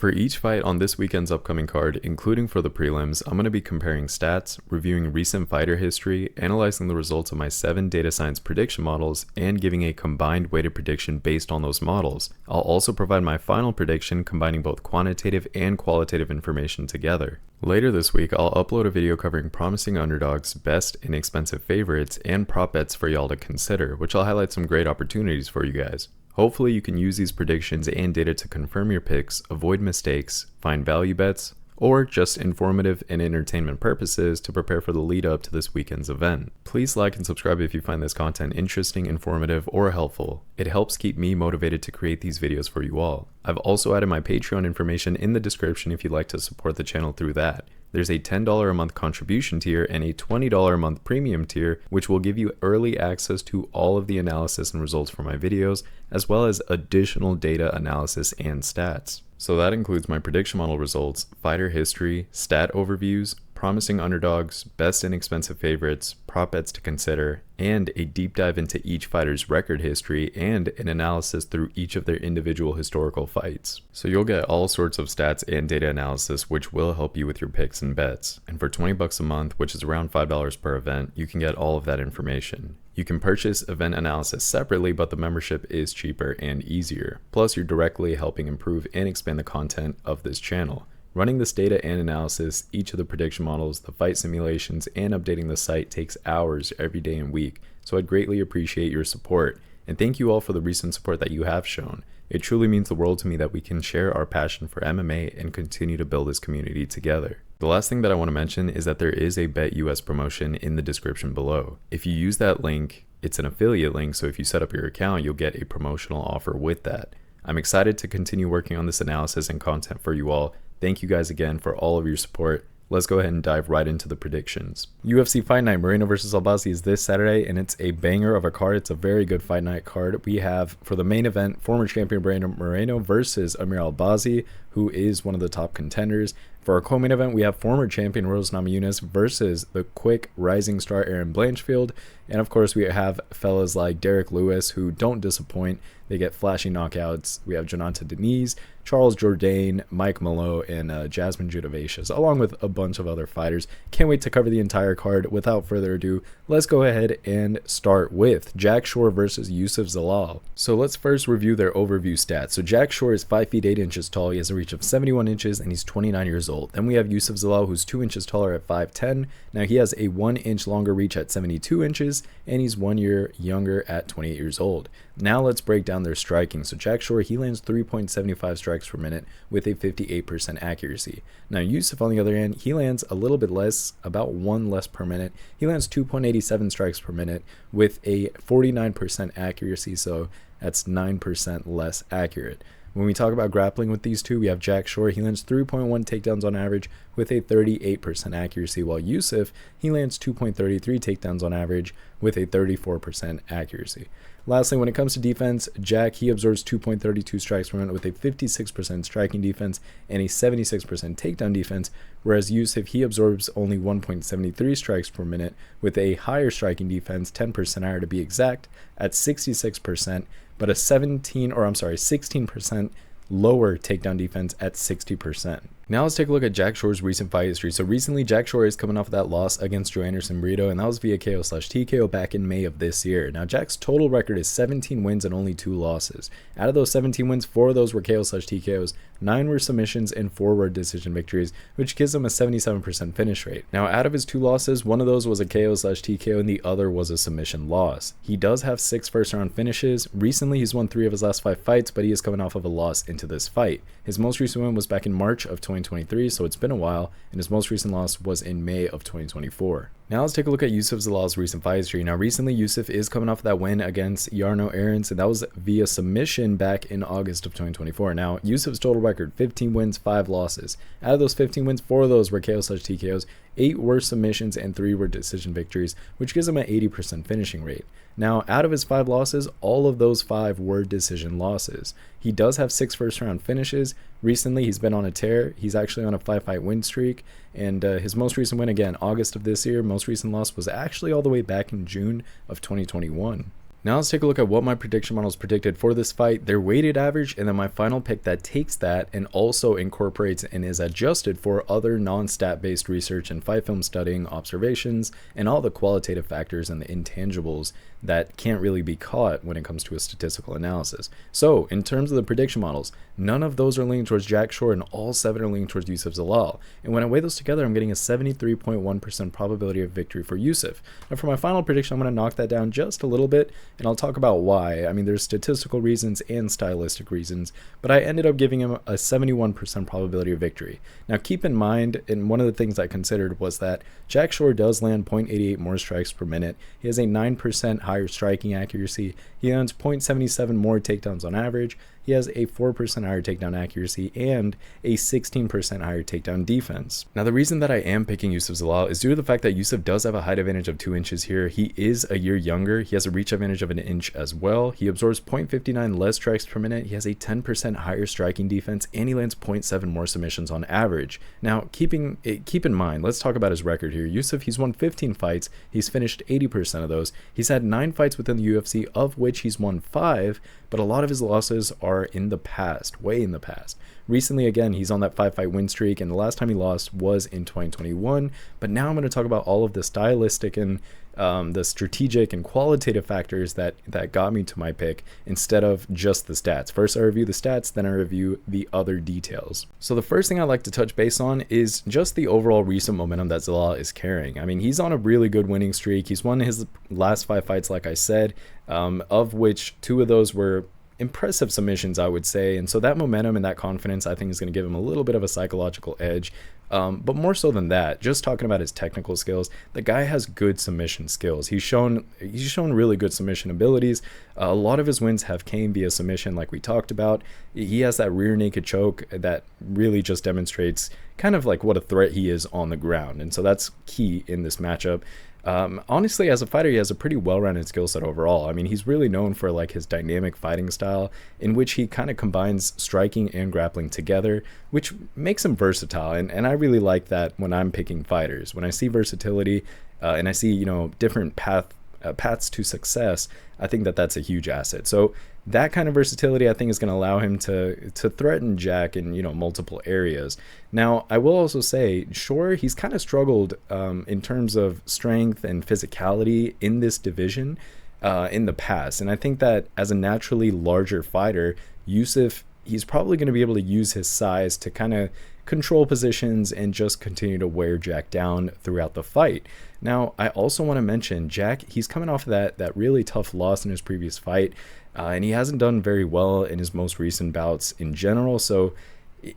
For each fight on this weekend's upcoming card, including for the prelims, I'm going to be comparing stats, reviewing recent fighter history, analyzing the results of my 7 data science prediction models, and giving a combined weighted prediction based on those models. I'll also provide my final prediction combining both quantitative and qualitative information together. Later this week, I'll upload a video covering promising underdogs, best and expensive favorites, and prop bets for y'all to consider, which I'll highlight some great opportunities for you guys. Hopefully you can use these predictions and data to confirm your picks, avoid mistakes, find value bets, or just informative and entertainment purposes to prepare for the lead up to this weekend's event. Please like and subscribe if you find this content interesting, informative, or helpful. It helps keep me motivated to create these videos for you all. I've also added my Patreon information in the description if you'd like to support the channel through that. There's a $10 a month contribution tier and a $20 a month premium tier, which will give you early access to all of the analysis and results for my videos, as well as additional data analysis and stats. So that includes my prediction model results, fighter history, stat overviews, promising underdogs, best and expensive favorites, prop bets to consider, and a deep dive into each fighter's record history and an analysis through each of their individual historical fights. So you'll get all sorts of stats and data analysis which will help you with your picks and bets. And for $20 a month, which is around $5 per event, you can get all of that information. You can purchase event analysis separately, but the membership is cheaper and easier. Plus, you're directly helping improve and expand the content of this channel. Running this data and analysis, each of the prediction models, the fight simulations, and updating the site takes hours every day and week, so I'd greatly appreciate your support. And thank you all for the recent support that you have shown. It truly means the world to me that we can share our passion for MMA and continue to build this community together. The last thing that I want to mention is that there is a BetUS promotion in the description below. If you use that link, it's an affiliate link, so if you set up your account, you'll get a promotional offer with that. I'm excited to continue working on this analysis and content for you all. Thank you guys again for all of your support. Let's go ahead and dive right into the predictions. UFC Fight Night, Moreno versus Albazi is this Saturday, and it's a banger of a card. It's a very good Fight Night card. We have, for the main event, former champion Moreno versus Amir Albazi, who is one of the top contenders. For our co-main event, we have former champion Youssef versus the quick rising star Erin Blanchfield. And of course, we have fellas like Derek Lewis, who don't disappoint. They get flashy knockouts. We have Jonathan Denise, Charles Jourdain, Mike Malott, and Jasmine Jourdain, along with a bunch of other fighters. Can't wait to cover the entire card. Without further ado, let's go ahead and start with Jack Shore versus Youssef Zalal. So let's first review their overview stats. So Jack Shore is 5 feet 8 inches tall. He has a reach of 71 inches, and he's 29 years old. Then we have Youssef Zalal, who's 2 inches taller at 5'10". Now he has a 1 inch longer reach at 72 inches, and he's 1 year younger at 28 years old. Now let's break down their striking. So Jack Shore, he lands 3.75 strikes per minute with a 58% accuracy. Now Youssef, on the other hand, he lands a little bit less, about 1 less per minute. He lands 2.87 strikes per minute with a 49% accuracy, so that's 9% less accurate. When we talk about grappling with these two, we have Jack Shore. He lands 3.1 takedowns on average with a 38% accuracy, while Youssef, he lands 2.33 takedowns on average with a 34% accuracy. Lastly, when it comes to defense, Jack, he absorbs 2.32 strikes per minute with a 56% striking defense and a 76% takedown defense, whereas Youssef, he absorbs only 1.73 strikes per minute with a higher striking defense, 10% higher to be exact, at 66%, but a 16% lower takedown defense at 60%. Now let's take a look at Jack Shore's recent fight history. So recently, Jack Shore is coming off of that loss against Jourdain and that was via KO/TKO back in May of this year. Now Jack's total record is 17 wins and only 2 losses. Out of those 17 wins, 4 of those were KO/TKOs, 9 were submissions, and 4 were decision victories, which gives him a 77% finish rate. Now out of his 2 losses, 1 of those was a KO/TKO and the other was a submission loss. He does have 6 first round finishes. Recently, he's won 3 of his last 5 fights, but he is coming off of a loss into this fight. His most recent win was back in March of 2023, so it's been a while, and his most recent loss was in May of 2024. Now let's take a look at Youssef Zalal's recent fight history. Now recently, Youssef is coming off of that win against Yarno Arons, and that was via submission back in August of 2024. Now Youssef's total record, 15 wins, 5 losses. Out of those 15 wins, 4 of those were KO/TKOs, 8 were submissions, and 3 were decision victories, which gives him an 80% finishing rate. Now, out of his 5 losses, all of those 5 were decision losses. He does have 6 first-round finishes. Recently, he's been on a tear. He's actually on a 5-fight win streak, and his most recent win, again, August of this year, most recent loss was actually all the way back in June of 2021. Now let's take a look at what my prediction models predicted for this fight, their weighted average, and then my final pick that takes that and also incorporates and is adjusted for other non-stat based research and fight film studying, observations, and all the qualitative factors and the intangibles that can't really be caught when it comes to a statistical analysis. So in terms of the prediction models, none of those are leaning towards Jack Shore and all 7 are leaning towards Youssef Zalal. And when I weigh those together, I'm getting a 73.1% probability of victory for Youssef. Now for my final prediction, I'm going to knock that down just a little bit, and I'll talk about why. I mean, there's statistical reasons and stylistic reasons, but I ended up giving him a 71% probability of victory. Now keep in mind, and one of the things I considered was that Jack Shore does land 0.88 more strikes per minute. He has a 9% higher striking accuracy. He lands 0.77 more takedowns on average. He has a 4% higher takedown accuracy and a 16% higher takedown defense. Now, the reason that I am picking Youssef Zalal is due to the fact that Youssef does have a height advantage of 2 inches here. He is a year younger. He has a reach advantage of 1 inch as well. He absorbs 0.59 less strikes per minute. He has a 10% higher striking defense, and he lands 0.7 more submissions on average. Now, keep in mind, let's talk about his record here. Youssef, he's won 15 fights. He's finished 80% of those. He's had 9 fights within the UFC, of which he's won 5, but a lot of his losses are in the past, way in the past. Recently, again, he's on that 5-fight win streak, and the last time he lost was in 2021. But now I'm going to talk about all of the stylistic and the strategic and qualitative factors that got me to my pick instead of just the stats. First, I review the stats, then I review the other details. So the first thing I'd like to touch base on is just the overall recent momentum that Zalal is carrying. I mean, he's on a really good winning streak. He's won his last 5 fights, like I said, of which 2 of those were impressive submissions, I would say. And so that momentum and that confidence, I think, is going to give him a little bit of a psychological edge. But more so than that, just talking about his technical skills, the guy has good submission skills. He's shown really good submission abilities. A lot of his wins have came via submission, like we talked about. He has that rear naked choke that really just demonstrates kind of like what a threat he is on the ground. And so that's key in this matchup. Honestly, as a fighter, he has a pretty well-rounded skill set overall. I mean, he's really known for like his dynamic fighting style in which he kind of combines striking and grappling together, which makes him versatile. And I really like that when I'm picking fighters. When I see versatility and I see, different paths to success, I think that that's a huge asset. So that kind of versatility, I think, is going to allow him to threaten Jack in multiple areas. Now, I will also say, sure, he's kind of struggled in terms of strength and physicality in this division in the past, and I think that as a naturally larger fighter, Youssef, he's probably going to be able to use his size to kind of control positions and just continue to wear Jack down throughout the fight. Now, I also want to mention Jack, he's coming off of that really tough loss in his previous fight, and he hasn't done very well in his most recent bouts in general, so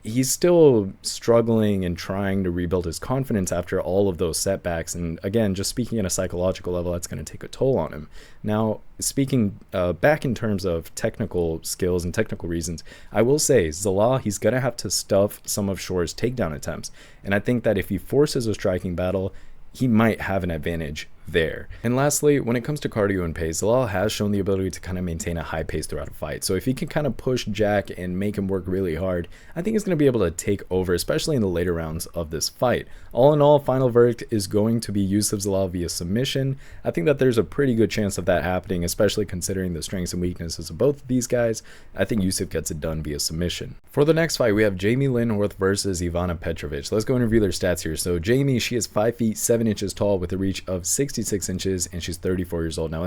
he's still struggling and trying to rebuild his confidence after all of those setbacks. And again, just speaking at a psychological level, that's going to take a toll on him. Now, speaking back in terms of technical skills and technical reasons, I will say Zalal, he's going to have to stuff some of Shore's takedown attempts. And I think that if he forces a striking battle, he might have an advantage there. And lastly, when it comes to cardio and pace, Zalal has shown the ability to kind of maintain a high pace throughout a fight. So if he can kind of push Jack and make him work really hard, I think he's going to be able to take over, especially in the later rounds of this fight. All in all, final verdict is going to be Youssef Zalal via submission. I think that there's a pretty good chance of that happening, especially considering the strengths and weaknesses of both of these guys. I think Youssef gets it done via submission. For the next fight, we have Jamey-Lyn Horth versus Ivana Petrovic. Let's go and review their stats here. So Jamey, she is 5 feet 7 inches tall with a reach of 66 inches, and she's 34 years old. Now,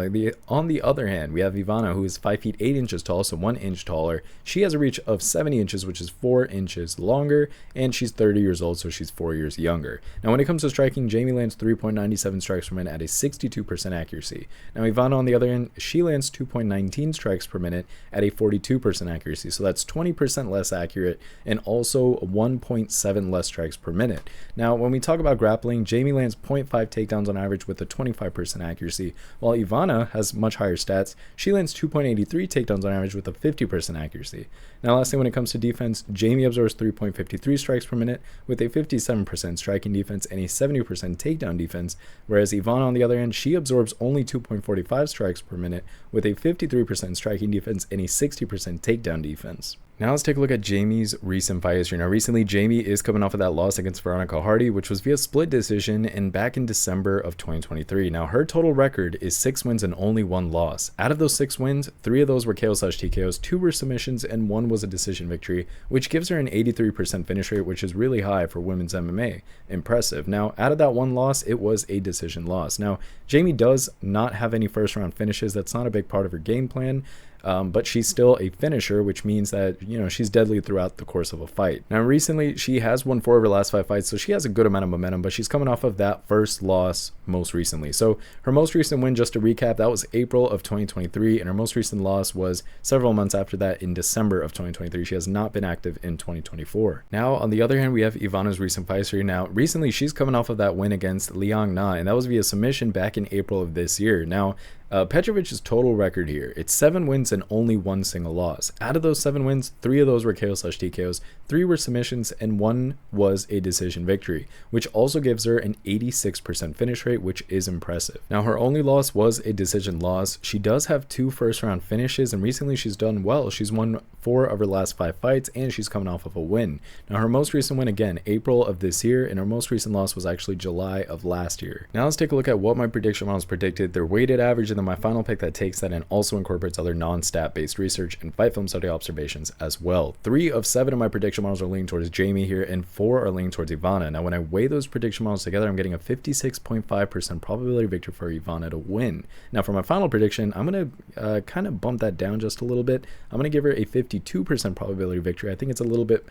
on the other hand, we have Ivana, who is 5 feet 8 inches tall, so 1 inch taller. She has a reach of 70 inches, which is 4 inches longer, and she's 30 years old, so she's 4 years younger. Now, when it comes to striking, Jamey lands 3.97 strikes per minute at a 62% accuracy. Now, Ivana, on the other hand, she lands 2.19 strikes per minute at a 42% accuracy, so that's 20% less accurate, and also 1.7 less strikes per minute. Now, when we talk about grappling, Jamey lands 0.5 takedowns on average with a 25% accuracy, while Ivana has much higher stats. She lands 2.83 takedowns on average with a 50% accuracy. Now, lastly, when it comes to defense, Jamey absorbs 3.53 strikes per minute with a 57% striking defense and a 70% takedown defense, whereas Ivana, on the other hand, she absorbs only 2.45 strikes per minute with a 53% striking defense and a 60% takedown defense. Now let's take a look at Jamey's recent fight history. Now recently, Jamey is coming off of that loss against Veronica Hardy, which was via split decision and back in December of 2023. Now her total record is 6 wins and only 1 loss. Out of those 6 wins, 3 of those were KO/TKOs, 2 were submissions, and 1 was a decision victory, which gives her an 83% finish rate, which is really high for women's MMA. Impressive. Now out of that 1 loss, it was a decision loss. Now Jamey does not have any first round finishes. That's not a big part of her game plan. But she's still a finisher, which means that, you know, she's deadly throughout the course of a fight. Now, recently, she has won 4 of her last 5 fights, so she has a good amount of momentum, but she's coming off of that first loss most recently. So her most recent win, just to recap, that was April of 2023, and her most recent loss was several months after that in December of 2023. She has not been active in 2024. Now, on the other hand, we have Ivana's recent fight history. Now, recently, she's coming off of that win against Liang Na, and that was via submission back in April of this year. Now, Petrovic's total record here, it's 7 wins and only 1 single loss. Out of those 7 wins, 3 of those were KO/TKOs, 3 were submissions, and 1 was a decision victory, which also gives her an 86% finish rate, which is impressive. Now, her only loss was a decision loss. She does have 2 first round finishes, and recently she's done well. She's won 4 of her last 5 fights, and she's coming off of a win. Now, her most recent win, again, April of this year, and her most recent loss was actually July of last year. Now, let's take a look at what my prediction models predicted, their weighted average, and then my final pick that takes that and also incorporates other non-stat based research and fight film study observations as well. 3 of 7 of my prediction models are leaning towards Jamey here, and 4 are leaning towards Ivana. Now, when I weigh those prediction models together, I'm getting a 56.5% probability victory for Ivana to win. Now, for my final prediction, I'm going to kind of bump that down just a little bit. I'm going to give her a 52% probability victory. I think it's a little bit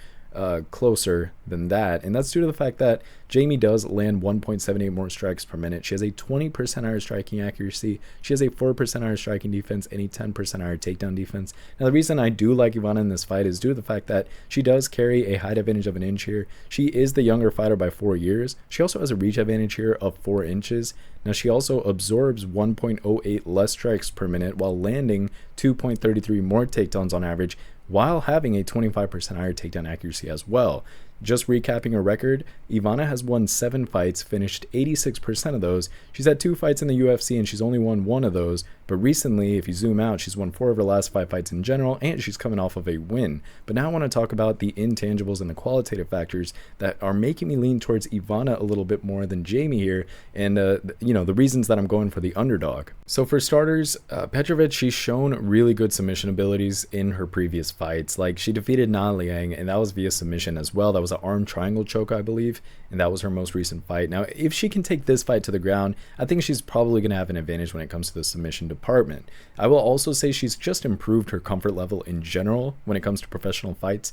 closer than that, and that's due to the fact that Jamey does land 1.78 more strikes per minute. She has a 20% higher striking accuracy. She has a 4% higher striking defense and a 10% higher takedown defense. Now, the reason I do like Ivana in this fight is due to the fact that she does carry a height advantage of 1 inch here. She is the younger fighter by 4 years. She also has a reach advantage here of 4 inches. Now, she also absorbs 1.08 less strikes per minute while landing 2.33 more takedowns on average, while having a 25% higher takedown accuracy as well. Just recapping her record, Ivana has won 7 fights, finished 86% of those. She's had 2 fights in the UFC and she's only won 1 of those. But recently, if you zoom out, she's won 4 of her last 5 fights in general, and she's coming off of a win. But now I want to talk about the intangibles and the qualitative factors that are making me lean towards Ivana a little bit more than Jamey here, and you know, the reasons that I'm going for the underdog. So for starters, Petrovic, she's shown really good submission abilities in her previous fights. Like, she defeated Na Liang, and that was via submission as well. That was an arm triangle choke, I believe, and that was her most recent fight. Now, if she can take this fight to the ground, I think she's probably going to have an advantage when it comes to the submission department. I will also say she's just improved her comfort level in general when it comes to professional fights.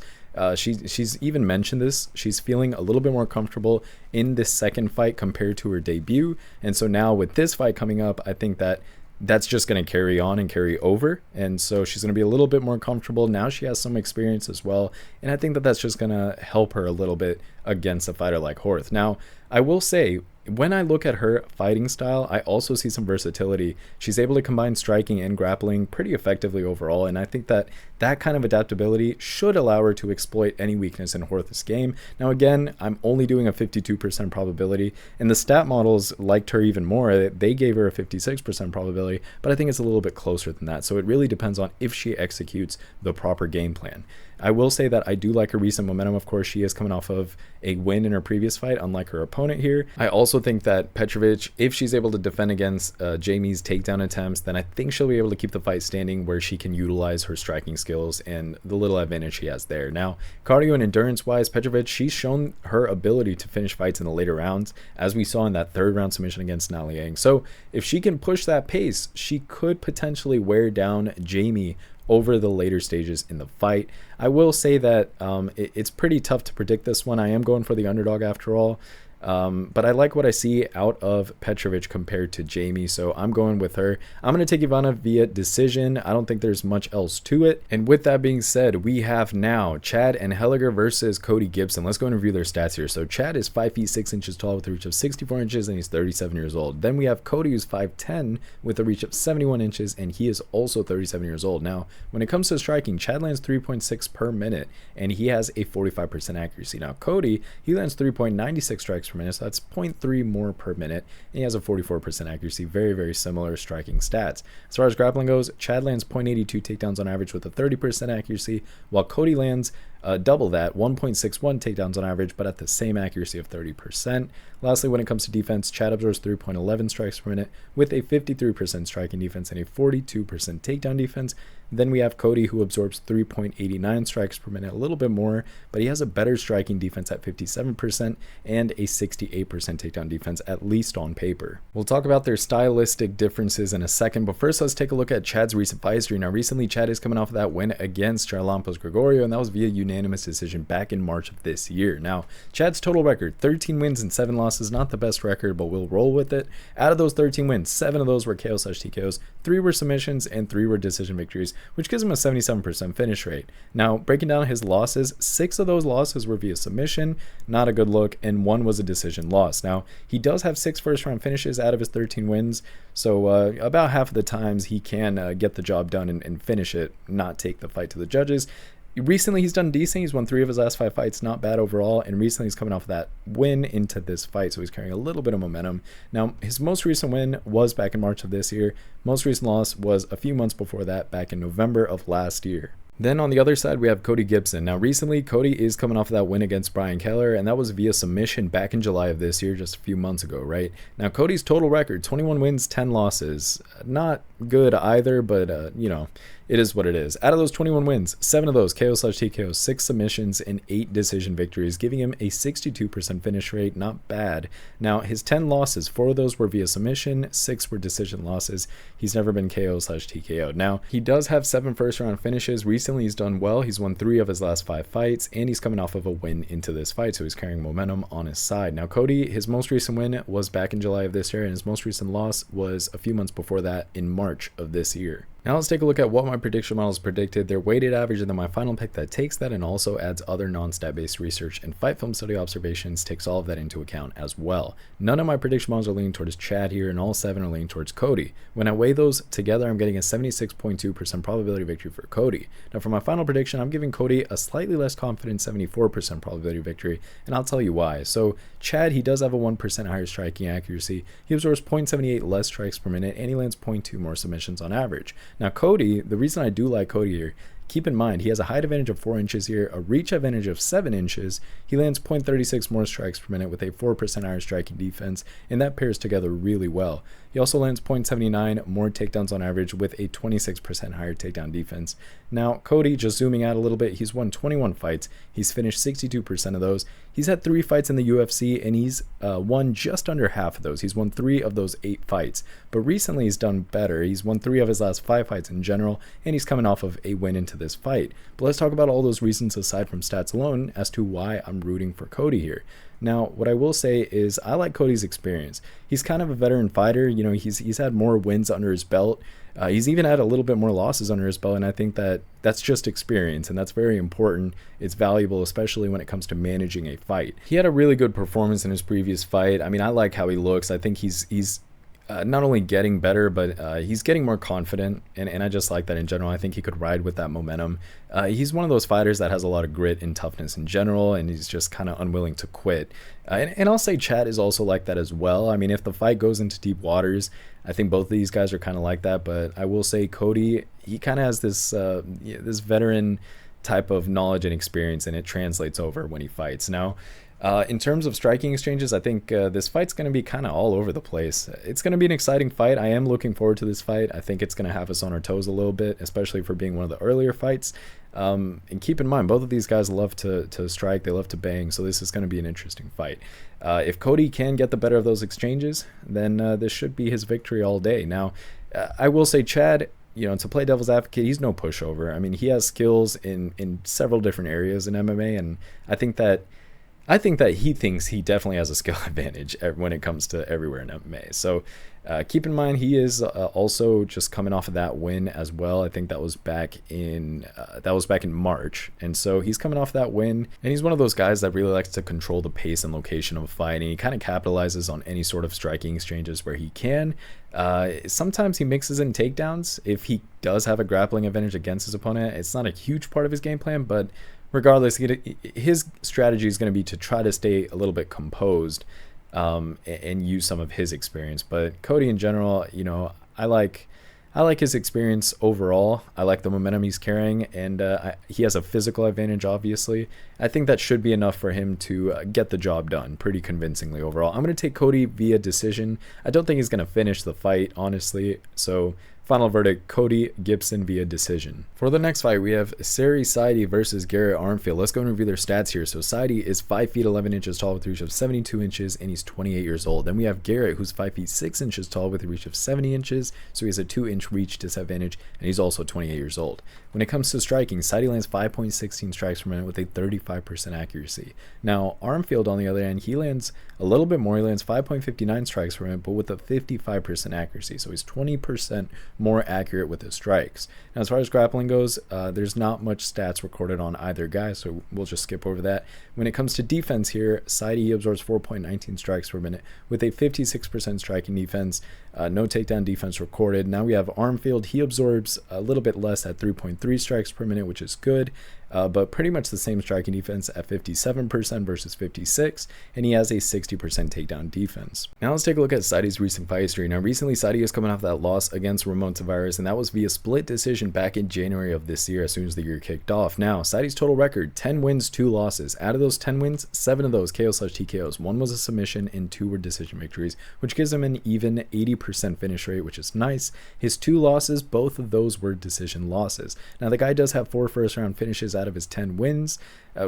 She's even mentioned this. She's feeling a little bit more comfortable in this second fight compared to her debut, and so now with this fight coming up, I think that that's just going to carry on and carry over, and so she's going to be a little bit more comfortable. Now she has some experience as well, and I think that that's just going to help her a little bit against a fighter like Horth. Now, I will say, when I look at her fighting style, I also see some versatility. She's able to combine striking and grappling pretty effectively overall, and I think that that kind of adaptability should allow her to exploit any weakness in Horth's game. Now, again, I'm only doing a 52% probability, and the stat models liked her even more. They gave her a 56% probability, but I think it's a little bit closer than that. So it really depends on if she executes the proper game plan. I will say that I do like her recent momentum. Of course, she is coming off of a win in her previous fight, unlike her opponent here. I also think that Petrovic, if she's able to defend against Jamey's takedown attempts, then I think she'll be able to keep the fight standing where she can utilize her striking skills and the little advantage she has there. Now, cardio and endurance-wise, Petrovic, she's shown her ability to finish fights in the later rounds, as we saw in that 3rd round submission against Na Liang. So if she can push that pace, she could potentially wear down Jamey over the later stages in the fight. I will say that it's pretty tough to predict this one. I am going for the underdog after all. But I like what I see out of Petrovic compared to Jamey, so I'm going with her. I'm going to take Ivana via decision. I don't think there's much else to it. And with that being said, we have now Chad Anheliger versus Cody Gibson. Let's go and review their stats here. So Chad is 5 feet 6 inches tall with a reach of 64 inches, and he's 37 years old. Then we have Cody, who's 5'10 with a reach of 71 inches, and he is also 37 years old. Now, when it comes to striking, Chad lands 3.6 per minute, and he has a 45% accuracy. Now, Cody, he lands 3.96 strikes per per minute, so that's 0.3 more per minute, and he has a 44% accuracy. Very, very similar striking stats. As far as grappling goes, Chad lands 0.82 takedowns on average with a 30% accuracy, while Cody lands double that, 1.61 takedowns on average, but at the same accuracy of 30%. Lastly, when it comes to defense, Chad absorbs 3.11 strikes per minute with a 53% striking defense and a 42% takedown defense. Then we have Cody, who absorbs 3.89 strikes per minute, a little bit more, but he has a better striking defense at 57% and a 68% takedown defense, at least on paper. We'll talk about their stylistic differences in a second, but first let's take a look at Chad's recent fight history. Now, recently Chad is coming off of that win against Charalampos Gregorio, and that was via unanimous decision back in March of this year. Now, Chad's total record, 13 wins and 7 losses, not the best record, but we'll roll with it. Out of those 13 wins, 7 of those were KO/TKOs, 3 were submissions, and 3 were decision victories, which gives him a 77% finish rate. Now, breaking down his losses, 6 of those losses were via submission, not a good look, and 1 was a decision loss. Now, he does have 6 first-round finishes out of his 13 wins, so about half of the times he can get the job done and finish it, not take the fight to the judges. Recently, he's done decent. He's won 3 of his last 5 fights, not bad overall, and recently he's coming off of that win into this fight, so he's carrying a little bit of momentum. Now, his most recent win was back in March of this year. Most recent loss was a few months before that, back in November of last year. Then on the other side, we have Cody Gibson. Now, recently, Cody is coming off of that win against Brian Keller, and that was via submission back in July of this year, just a few months ago, right? Now, Cody's total record, 21 wins, 10 losses. Not good either, but, you know, it is what it is. Out of those 21 wins, 7 of those KO/TKO, 6 submissions, and 8 decision victories, giving him a 62% finish rate. Not bad. Now, his 10 losses, 4 of those were via submission, 6 were decision losses. He's never been KO/TKO. Now, he does have 7 first-round finishes. Recently, he's done well. He's won 3 of his last 5 fights, and he's coming off of a win into this fight, so he's carrying momentum on his side. Now, Cody, his most recent win was back in July of this year, and his most recent loss was a few months before that in March of this year. Now let's take a look at what my prediction models predicted, their weighted average, and then my final pick that takes that and also adds other non-stat based research and fight film study observations, takes all of that into account as well. None of my prediction models are leaning towards Chad here, and all 7 are leaning towards Cody. When I weigh those together, I'm getting a 76.2% probability victory for Cody. Now for my final prediction, I'm giving Cody a slightly less confident 74% probability victory, and I'll tell you why. So Chad, he does have a 1% higher striking accuracy. He absorbs 0.78 less strikes per minute, and he lands 0.2 more submissions on average. Now Cody, the reason I do like Cody here, keep in mind he has a height advantage of 4 inches here, a reach advantage of 7 inches. He lands 0.36 more strikes per minute with a 4% higher striking defense, and that pairs together really well. He also lands 0.79 more takedowns on average with a 26% higher takedown defense. Now, Cody, just zooming out a little bit, he's won 21 fights. He's finished 62% of those. He's had 3 fights in the UFC, and he's won just under half of those. He's won 3 of those 8 fights. But recently, he's done better. He's won 3 of his last 5 fights in general, and he's coming off of a win into this fight. But let's talk about all those reasons aside from stats alone as to why I'm rooting for Cody here. Now, what I will say is I like Cody's experience. He's kind of a veteran fighter. You know, he's had more wins under his belt. He's even had a little bit more losses under his belt, and I think that that's just experience, and that's very important. It's valuable, especially when it comes to managing a fight. He had a really good performance in his previous fight. I mean, I like how he looks. I think he's not only getting better, but he's getting more confident, and I just like that in general. I think he could ride with that momentum. He's one of those fighters that has a lot of grit and toughness in general, and he's just kind of unwilling to quit. And I'll say Chad is also like that as well. I mean, if the fight goes into deep waters, I think both of these guys are kind of like that, but I will say Cody, he kind of has this this veteran type of knowledge and experience, and it translates over when he fights. Now, in terms of striking exchanges, I think this fight's going to be kind of all over the place. It's going to be an exciting fight. I am looking forward to this fight. I think it's going to have us on our toes a little bit, especially for being one of the earlier fights. And keep in mind, both of these guys love to strike. They love to bang, so this is going to be an interesting fight. If Cody can get the better of those exchanges, then this should be his victory all day. Now, I will say Chad, you know, to play devil's advocate, he's no pushover. I mean, he has skills in several different areas in MMA, and I think that he thinks he definitely has a skill advantage when it comes to everywhere in MMA. So keep in mind, he is also just coming off of that win as well. I think that was back in March, and so he's coming off that win, and he's one of those guys that really likes to control the pace and location of a fight, and he kind of capitalizes on any sort of striking exchanges where he can. Sometimes he mixes in takedowns if he does have a grappling advantage against his opponent. It's not a huge part of his game plan, but regardless, his strategy is going to be to try to stay a little bit composed and use some of his experience. But Cody in general, you know, I like his experience overall. I like the momentum he's carrying, and he has a physical advantage, obviously. I think that should be enough for him to get the job done pretty convincingly overall. I'm going to take Cody via decision. I don't think he's going to finish the fight, honestly. So final verdict, Cody Gibson via decision. For the next fight, we have Serhiy Sidey versus Garrett Armfield. Let's go and review their stats here. So Sidey is 5 feet 11 inches tall with a reach of 72 inches, and he's 28 years old. Then we have Garrett, who's 5 feet 6 inches tall with a reach of 70 inches, so he has a 2-inch reach disadvantage, and he's also 28 years old. When it comes to striking, Sidey lands 5.16 strikes per minute with a 35% accuracy. Now, Armfield, on the other hand, he lands a little bit more. He lands 5.59 strikes per minute, but with a 55% accuracy, so he's 20% more accurate with his strikes. Now, as far as grappling goes, there's not much stats recorded on either guy, so we'll just skip over that. When it comes to defense here, Sidey absorbs 4.19 strikes per minute with a 56% striking defense. No takedown defense recorded. Now we have Armfield. He absorbs a little bit less at 3.3 strikes per minute, which is good. But pretty much the same striking defense at 57% versus 56%, and he has a 60% takedown defense. Now let's take a look at Sidey's recent fight history. Now recently, Sidey is coming off that loss against Romanov, and that was via split decision back in January of this year as soon as the year kicked off. Now, Sidey's total record, 10 wins, 2 losses. Out of those 10 wins, 7 of those KO/TKOs. 1 was a submission and 2 were decision victories, which gives him an even 80% finish rate, which is nice. His 2 losses, both of those were decision losses. Now, the guy does have 4 first-round finishes out of his 10 wins,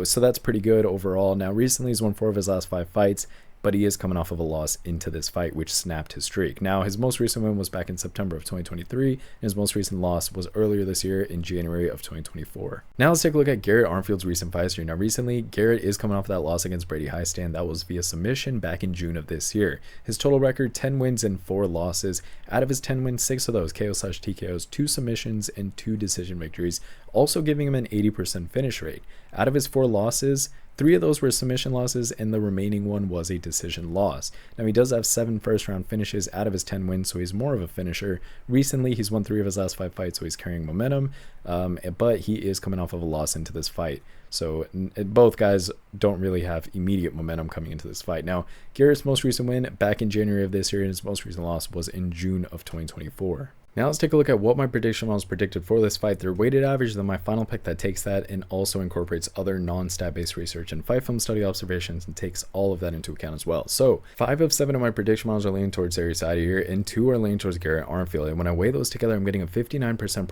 so that's pretty good overall. Now recently he's won 4 of his last 5 fights, but he is coming off of a loss into this fight, which snapped his streak. Now, his most recent win was back in September of 2023, and his most recent loss was earlier this year in January of 2024. Now, let's take a look at Garrett Armfield's recent fight history. Now, recently, Garrett is coming off that loss against Brady Highstand. That was via submission back in June of this year. His total record, 10 wins and 4 losses. Out of his 10 wins, 6 of those KO/TKOs, 2 submissions, and 2 decision victories, also giving him an 80% finish rate. Out of his 4 losses, 3 of those were submission losses, and the remaining one was a decision loss. Now, he does have 7 first-round finishes out of his 10 wins, so he's more of a finisher. Recently, he's won 3 of his last 5 fights, so he's carrying momentum, but he is coming off of a loss into this fight. So both guys don't really have immediate momentum coming into this fight. Now, Garrett's most recent win back in January of this year, and his most recent loss was in June of 2024. Now let's take a look at what my prediction models predicted for this fight. Their weighted average, then my final pick that takes that and also incorporates other non-stat based research and fight film study observations and takes all of that into account as well. So 5 of 7 of my prediction models are leaning towards Serhiy Sidey here, and 2 are leaning towards Garrett Armfield. And when I weigh those together, I'm getting a 59%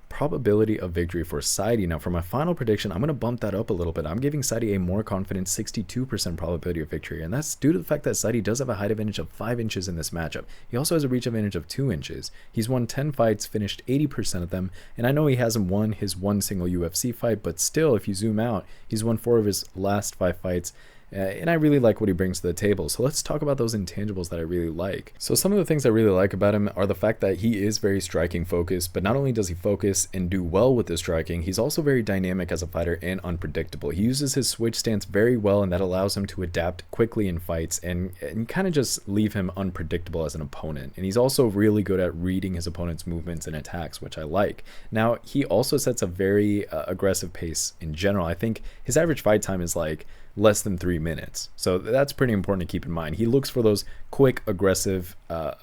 probability of victory for Sidey. Now for my final prediction, I'm going to bump that up a little bit. I'm giving Sidey a more confident 62% probability of victory, and that's due to the fact that Sidey does have a height advantage of 5 inches in this matchup. He also has a reach advantage of 2 inches. He's won 10 fights, finished 80% of them, and I know he hasn't won his one single UFC fight, but still, if you zoom out, he's won 4 of his last 5 fights. And I really like what he brings to the table. So let's talk about those intangibles that I really like. So some of the things I really like about him are the fact that he is very striking focused, but not only does he focus and do well with the striking, he's also very dynamic as a fighter and unpredictable. He uses his switch stance very well, and that allows him to adapt quickly in fights and kind of just leave him unpredictable as an opponent. And he's also really good at reading his opponent's movements and attacks, which I like. Now, he also sets a very aggressive pace in general. I think his average fight time is like less than 3 minutes. So that's pretty important to keep in mind. He looks for those quick, aggressive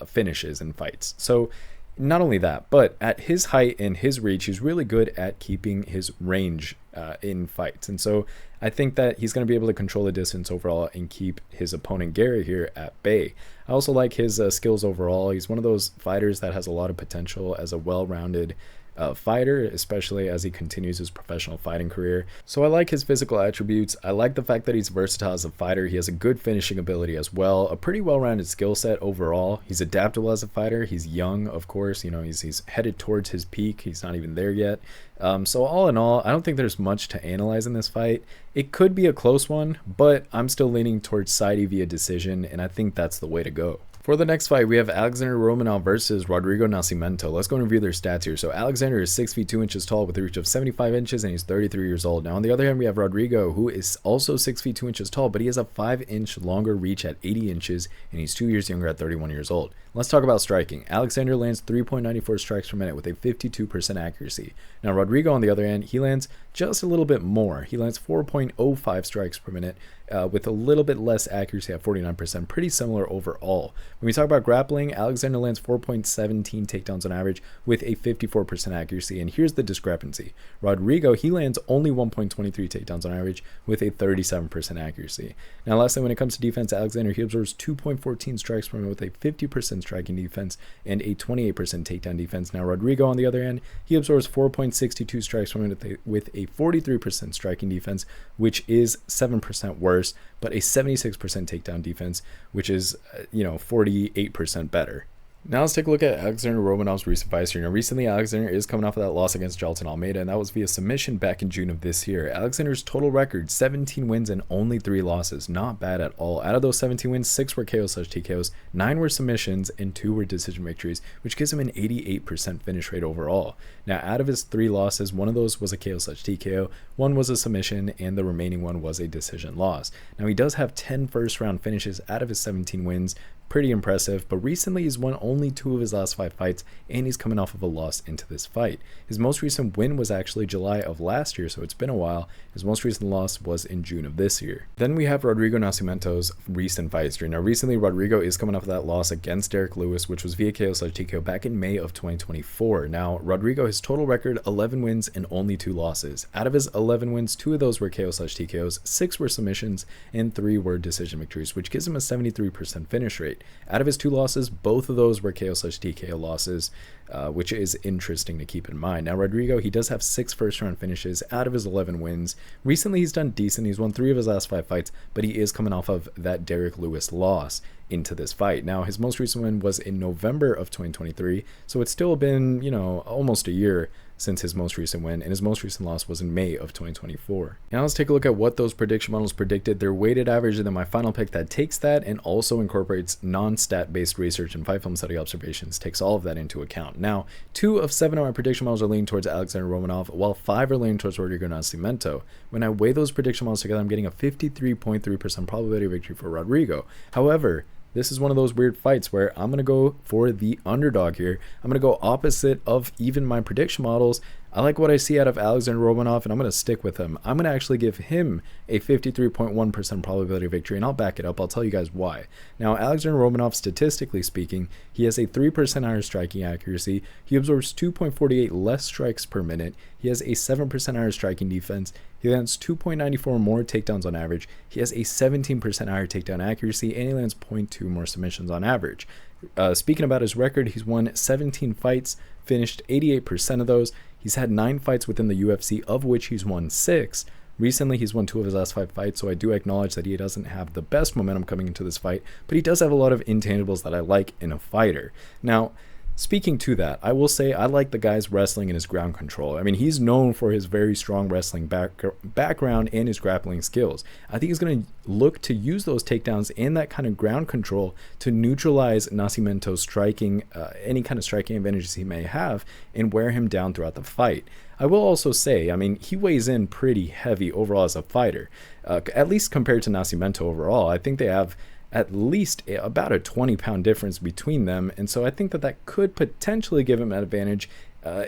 finishes in fights. So not only that, but at his height and his reach, he's really good at keeping his range in fights. And so I think that he's going to be able to control the distance overall and keep his opponent Garrett here at bay. I also like his skills overall. He's one of those fighters that has a lot of potential as a well-rounded fighter, especially as he continues his professional fighting career. So I like his physical attributes. I like the fact that he's versatile as a fighter. He has a good finishing ability as well, a pretty well-rounded skill set overall. He's adaptable as a fighter. He's young, of course. You know, he's headed towards his peak. He's not even there yet. So all in all, I don't think there's much to analyze in this fight. It could be a close one, but I'm still leaning towards Sidey via decision, and I think that's the way to go. For the next fight, we have Alexander Romanov versus Rodrigo Nascimento. Let's go and review their stats here. So Alexander is 6 feet 2 inches tall with a reach of 75 inches, and he's 33 years old. Now on the other hand, we have Rodrigo, who is also 6 feet 2 inches tall, but he has a 5-inch longer reach at 80 inches, and he's 2 years younger at 31 years old. Let's talk about striking. Alexander lands 3.94 strikes per minute with a 52% accuracy. Now Rodrigo, on the other hand, he lands just a little bit more. He lands 4.05 strikes per minute with a little bit less accuracy at 49%. Pretty similar overall. When we talk about grappling, Alexander lands 4.17 takedowns on average with a 54% accuracy. And here's the discrepancy. Rodrigo, he lands only 1.23 takedowns on average with a 37% accuracy. Now lastly, when it comes to defense, Alexander, he absorbs 2.14 strikes per minute with a 50% striking defense and a 28% takedown defense. Now Rodrigo, on the other hand, he absorbs 4.62 strikes per minute with a 43% striking defense, which is 7% worse, but a 76% takedown defense, which is 48% better. Now let's take a look at Alexander Romanov's recent fights here. Now recently, Alexander is coming off of that loss against Jourdain Almeida, and that was via submission back in June of this year. Alexander's total record, 17 wins and only 3 losses. Not bad at all. Out of those 17 wins, 6 were KO/TKOs, 9 were submissions, and 2 were decision victories, which gives him an 88% finish rate overall. Now out of his 3 losses, 1 of those was a KO/TKO, 1 was a submission, and the remaining 1 was a decision loss. Now he does have 10 first-round finishes out of his 17 wins. Pretty impressive, but recently he's won only 2 of his last 5 fights, and he's coming off of a loss into this fight. His most recent win was actually July of last year, so it's been a while. His most recent loss was in June of this year. Then we have Rodrigo Nascimento's recent fight history. Now recently, Rodrigo is coming off of that loss against Derek Lewis, which was via KO/TKO back in May of 2024. Now Rodrigo, his total record, 11 wins and only 2 losses. Out of his 11 wins, 2 of those were KO/TKOs, 6 were submissions, and 3 were decision victories, which gives him a 73% finish rate. Out of his 2 losses, both of those were KO/TKO losses, which is interesting to keep in mind. Now Rodrigo, he does have 6 first-round finishes out of his 11 wins. Recently, he's done decent. He's won 3 of his last 5 fights, but he is coming off of that Derek Lewis loss into this fight. Now, his most recent win was in November of 2023, so it's still been, almost a year since his most recent win, and his most recent loss was in May of 2024. Now let's take a look at what those prediction models predicted, their weighted average, and then my final pick that takes that and also incorporates non-stat based research and fight film study observations, takes all of that into account. Now, 2 of 7 of my prediction models are leaning towards Alexander Romanov, while 5 are leaning towards Rodrigo Nascimento. When I weigh those prediction models together, I'm getting a 53.3% probability of victory for Rodrigo. However, this is one of those weird fights where I'm going to go for the underdog here. I'm going to go opposite of even my prediction models. I like what I see out of Alexander Romanov, and I'm going to stick with him. I'm going to actually give him a 53.1% probability of victory, and I'll back it up. I'll tell you guys why. Now, Alexander Romanov, statistically speaking, he has a 3% higher striking accuracy. He absorbs 2.48 less strikes per minute. He has a 7% higher striking defense. He lands 2.94 more takedowns on average. He has a 17% higher takedown accuracy, and he lands 0.2 more submissions on average. Speaking about his record, he's won 17 fights, finished 88% of those. He's had 9 fights within the UFC, of which he's won 6. Recently, he's won 2 of his last 5 fights, so I do acknowledge that he doesn't have the best momentum coming into this fight, but he does have a lot of intangibles that I like in a fighter. Now, speaking to that, I will say I like the guy's wrestling and his ground control. I mean, he's known for his very strong wrestling background and his grappling skills. I think he's going to look to use those takedowns and that kind of ground control to neutralize Nascimento's striking, any kind of striking advantages he may have, and wear him down throughout the fight. I will also say, I mean, he weighs in pretty heavy overall as a fighter, at least compared to Nascimento overall. I think they have at least about a 20-pound difference between them, and so I think that could potentially give him an advantage,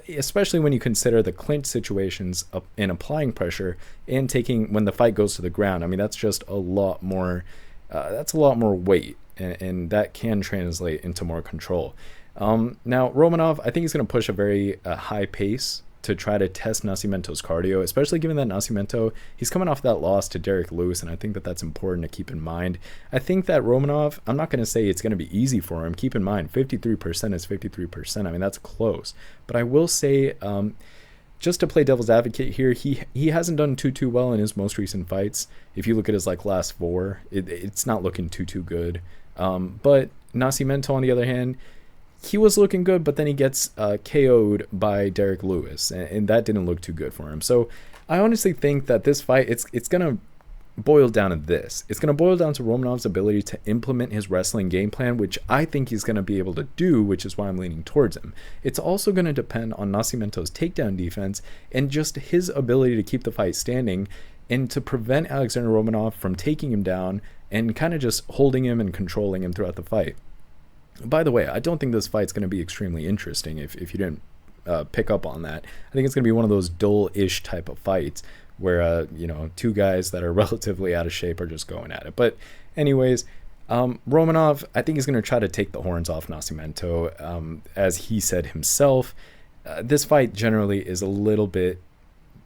especially when you consider the clinch situations in applying pressure and taking when the fight goes to the ground. I mean, that's just a lot more weight, and that can translate into more control. Now Romanov, I think he's going to push a very high pace to try to test Nascimento's cardio, especially given that Nascimento, he's coming off that loss to Derek Lewis, and I think that's important to keep in mind. I think that Romanov, I'm not going to say it's going to be easy for him. Keep in mind, 53% is 53%. I mean, that's close. But I will say, just to play devil's advocate here, he hasn't done too well in his most recent fights. If you look at his last 4, it's not looking too good. But Nascimento, on the other hand, he was looking good, but then he gets KO'd by Derek Lewis, and that didn't look too good for him. So I honestly think that this fight, it's going to boil down to this. It's going to boil down to Romanov's ability to implement his wrestling game plan, which I think he's going to be able to do, which is why I'm leaning towards him. It's also going to depend on Nascimento's takedown defense and just his ability to keep the fight standing and to prevent Alexander Romanov from taking him down and kind of just holding him and controlling him throughout the fight. By the way, I don't think this fight's going to be extremely interesting if you didn't pick up on that. I think it's going to be one of those dull-ish type of fights where, two guys that are relatively out of shape are just going at it. But anyways, Romanov, I think he's going to try to take the horns off Nascimento. As he said himself, this fight generally is a little bit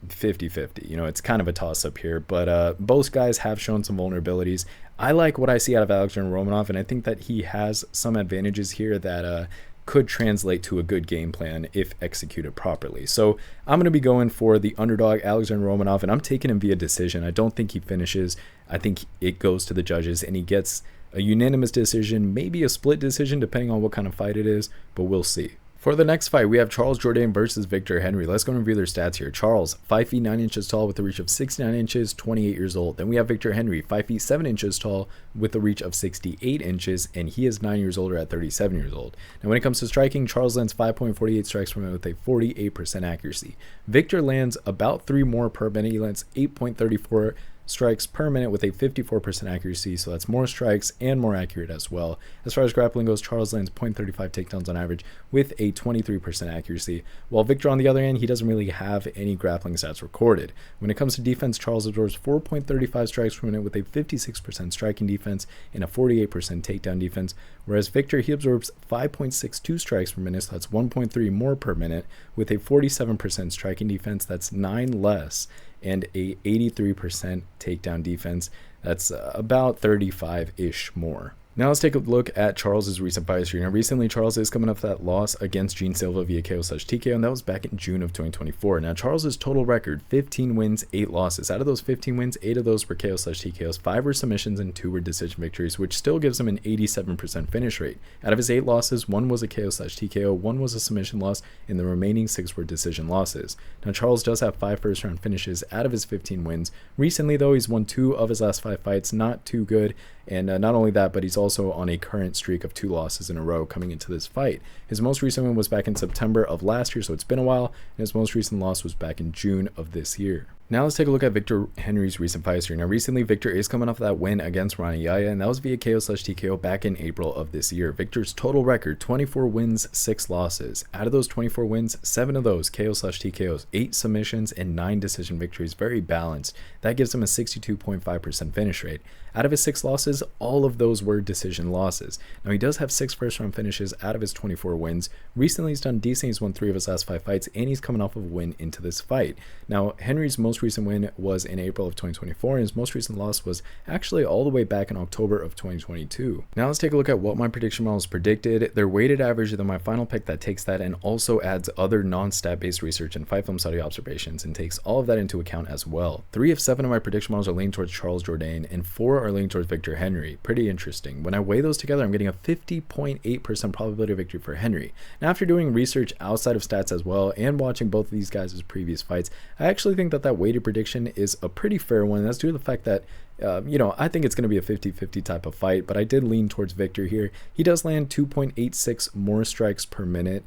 50-50. It's kind of a toss-up here, but both guys have shown some vulnerabilities. I like what I see out of Alexander Romanov, and I think that he has some advantages here that could translate to a good game plan if executed properly. So I'm going to be going for the underdog, Alexander Romanov, and I'm taking him via decision. I don't think he finishes. I think it goes to the judges, and he gets a unanimous decision, maybe a split decision, depending on what kind of fight it is, but we'll see. For the next fight, we have Charles Jourdain versus Victor Henry. Let's go and review their stats here. Charles, 5 feet 9 inches tall with a reach of 69 inches, 28 years old. Then we have Victor Henry, 5 feet 7 inches tall with a reach of 68 inches, and he is 9 years older at 37 years old. Now, when it comes to striking, Charles lands 5.48 strikes per minute with a 48% accuracy. Victor lands about 3 more per minute. He lands 8.34 strikes per minute with a 54% accuracy, so that's more strikes and more accurate as well. As far as grappling goes, Charles lands 0.35 takedowns on average with a 23% accuracy, while Victor, on the other hand, he doesn't really have any grappling stats recorded. When it comes to defense, Charles absorbs 4.35 strikes per minute with a 56% striking defense and a 48% takedown defense, whereas Victor, he absorbs 5.62 strikes per minute, so that's 1.3 more per minute with a 47% striking defense, that's 9 less, and a 83% takedown defense. That's about 35-ish more. Now let's take a look at Charles's recent fight history. Now recently, Charles is coming off that loss against Silva via KO/TKO, and that was back in June of 2024. Now Charles's total record, 15 wins, 8 losses. Out of those 15 wins, 8 of those were KO/TKOs, 5 were submissions, and 2 were decision victories, which still gives him an 87% finish rate. Out of his 8 losses, 1 was a KO/TKO, 1 was a submission loss, and the remaining 6 were decision losses. Now Charles does have 5 first-round finishes out of his 15 wins. Recently, though, he's won 2 of his last 5 fights, not too good. And not only that, but he's also on a current streak of 2 losses in a row coming into this fight. His most recent win was back in September of last year, so it's been a while, and his most recent loss was back in June of this year. Now let's take a look at Victor Henry's recent fight history. Now recently, Victor is coming off that win against Anheliger, and that was via KO/TKO back in April of this year. Victor's total record, 24 wins, 6 losses. Out of those 24 wins, 7 of those KO/TKOs, 8 submissions, and 9 decision victories. Very balanced. That gives him a 62.5% finish rate. Out of his 6 losses, all of those were decision losses. Now he does have 6 first-round finishes out of his 24 wins. Recently, he's done decent. He's won 3 of his last 5 fights, and he's coming off of a win into this fight. Now, Henry's most recent win was in April of 2024, and his most recent loss was actually all the way back in October of 2022. Now let's take a look at what my prediction models predicted. Their weighted average is my final pick that takes that and also adds other non-stat based research and fight film study observations and takes all of that into account as well. 3 of 7 of my prediction models are leaning towards Charles Jourdain, and 4 are leaning towards Victor Henry. Pretty interesting. When I weigh those together, I'm getting a 50.8% probability of victory for Henry. Now, after doing research outside of stats as well and watching both of these guys' previous fights, I actually think that weighted prediction is a pretty fair one. That's due to the fact that I think it's going to be a 50-50 type of fight, but I did lean towards Victor here. He does land 2.86 more strikes per minute.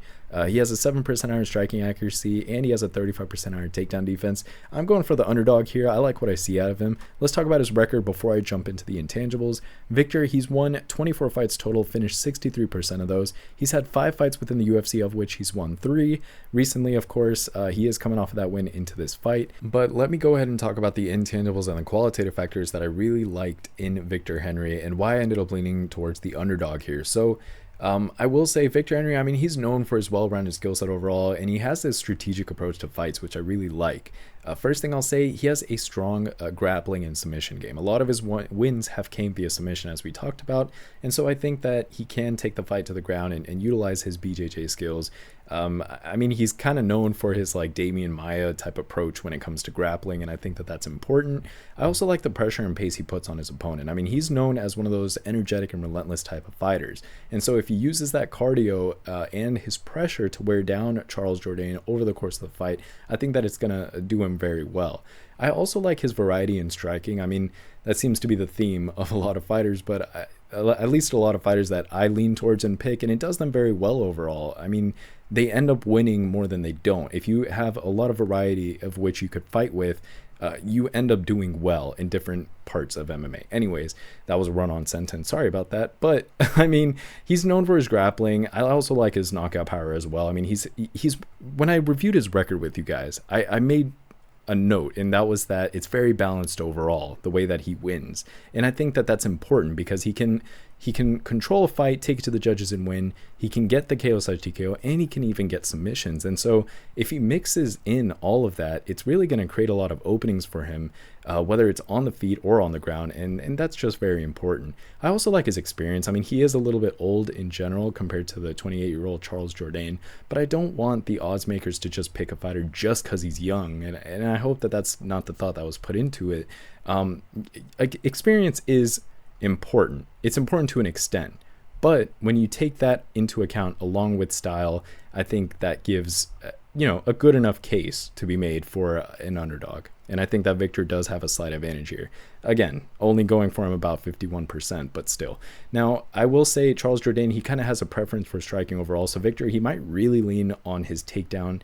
He has a 7% higher striking accuracy, and he has a 35% higher takedown defense. I'm going for the underdog here. I like what I see out of him. Let's talk about his record before I jump into the intangibles. Victor, he's won 24 fights total, finished 63% of those. He's had 5 fights within the UFC, of which he's won 3. Recently, of course, he is coming off of that win into this fight. But let me go ahead and talk about the intangibles and the qualitative factors that I really liked in Victor Henry and why I ended up leaning towards the underdog here. So I will say Victor Henry, I mean, he's known for his well-rounded skill set overall, and he has this strategic approach to fights, which I really like. First thing I'll say, he has a strong grappling and submission game. A lot of his wins have came via submission, as we talked about, and so I think that he can take the fight to the ground and utilize his BJJ skills. I mean, he's kind of known for his like Damian Maia type approach when it comes to grappling, and I think that that's important. I also like the pressure and pace he puts on his opponent. I mean, he's known as one of those energetic and relentless type of fighters, and so if he uses that cardio and his pressure to wear down Charles Jourdain over the course of the fight, I think that it's going to do him him very well. I also like his variety in striking. I mean, that seems to be the theme of a lot of fighters, but at least a lot of fighters that I lean towards and pick, and it does them very well overall. I mean, they end up winning more than they don't. If you have a lot of variety of which you could fight with, you end up doing well in different parts of MMA. Anyways, that was a run-on sentence. Sorry about that. But, I mean, he's known for his grappling. I also like his knockout power as well. I mean, he's when I reviewed his record with you guys, I made a note, and that was that it's very balanced overall, the way that he wins. And I think that that's important because he can control a fight, take it to the judges and win. He can get the KO/TKO, and he can even get submissions. And so if he mixes in all of that, it's really going to create a lot of openings for him, whether it's on the feet or on the ground. And that's just very important. I also like his experience. I mean, he is a little bit old in general compared to the 28-year-old Charles Jourdain, but I don't want the odds makers to just pick a fighter just because he's young. And I hope that that's not the thought that was put into it. Experience is important. It's important to an extent, but when you take that into account along with style, I think that gives a good enough case to be made for an underdog. And I think that Victor does have a slight advantage here. Again, only going for him about 51%, but still. Now, I will say Charles Jourdain, he kind of has a preference for striking overall. So Victor, he might really lean on his takedown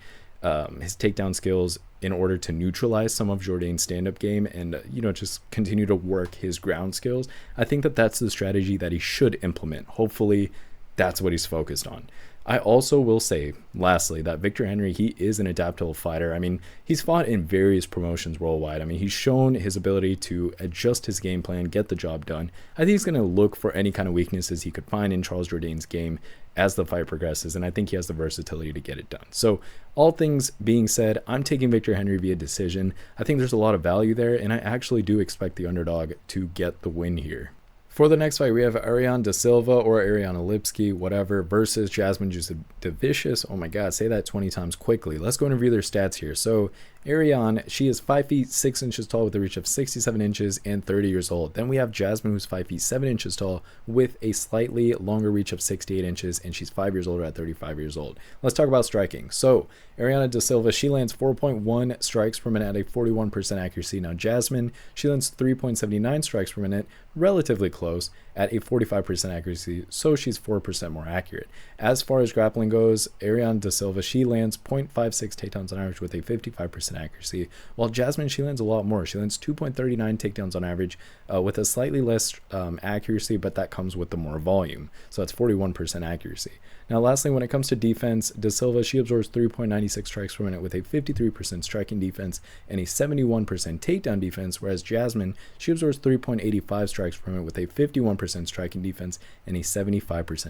skills in order to neutralize some of Jourdain's stand-up game and just continue to work his ground skills. I think that that's the strategy that he should implement. Hopefully that's what he's focused on. I also will say, lastly, that Victor Henry, he is an adaptable fighter. I mean, he's fought in various promotions worldwide. I mean, he's shown his ability to adjust his game plan, get the job done. I think he's going to look for any kind of weaknesses he could find in Charles Jourdain's game as the fight progresses, and I think he has the versatility to get it done. So, all things being said, I'm taking Victor Henry via decision. I think there's a lot of value there, and I actually do expect the underdog to get the win here. For the next fight, we have Ariane Da Silva or Ariane Lipski, whatever, versus Jasmine Jasudavicius. Oh my God, say that 20 times quickly. Let's go and review their stats here. So Ariane, she is 5 feet 6 inches tall with a reach of 67 inches and 30 years old. Then we have Jasmine, who's 5 feet 7 inches tall with a slightly longer reach of 68 inches, and she's 5 years older at 35 years old. Let's talk about striking. So Ariane Da Silva, she lands 4.1 strikes per minute at a 41% accuracy. Now Jasmine, she lands 3.79 strikes per minute, relatively close, at a 45% accuracy, so she's 4% more accurate. As far as grappling goes, Ariane Da Silva, she lands 0.56 takedowns on average with a 55% accuracy, while Jasmine, she lands a lot more. She lands 2.39 takedowns on average with a slightly less accuracy, but that comes with the more volume, so that's 41% accuracy. Now lastly, when it comes to defense, Da Silva, she absorbs 3.96 strikes per minute with a 53% striking defense and a 71% takedown defense, whereas Jasmine, she absorbs 3.85 strikes per minute with a 51% striking defense and a 75%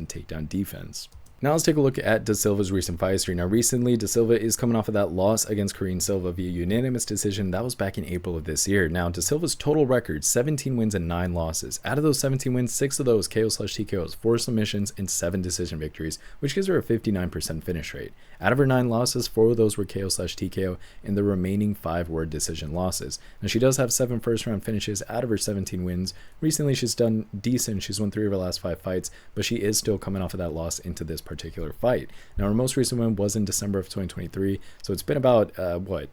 takedown defense. Now let's take a look at Da Silva's recent fight history. Now recently, Da Silva is coming off of that loss against Karine Silva via unanimous decision. That was back in April of this year. Now Da Silva's total record, 17 wins and 9 losses. Out of those 17 wins, 6 of those KO/TKOs, 4 submissions, and 7 decision victories, which gives her a 59% finish rate. Out of her 9 losses, 4 of those were KO/TKO, and the remaining 5 were decision losses. Now she does have 7 first-round finishes out of her 17 wins. Recently, she's done decent. She's won 3 of her last 5 fights, but she is still coming off of that loss into this particular fight. Now her most recent win was in December of 2023, so it's been about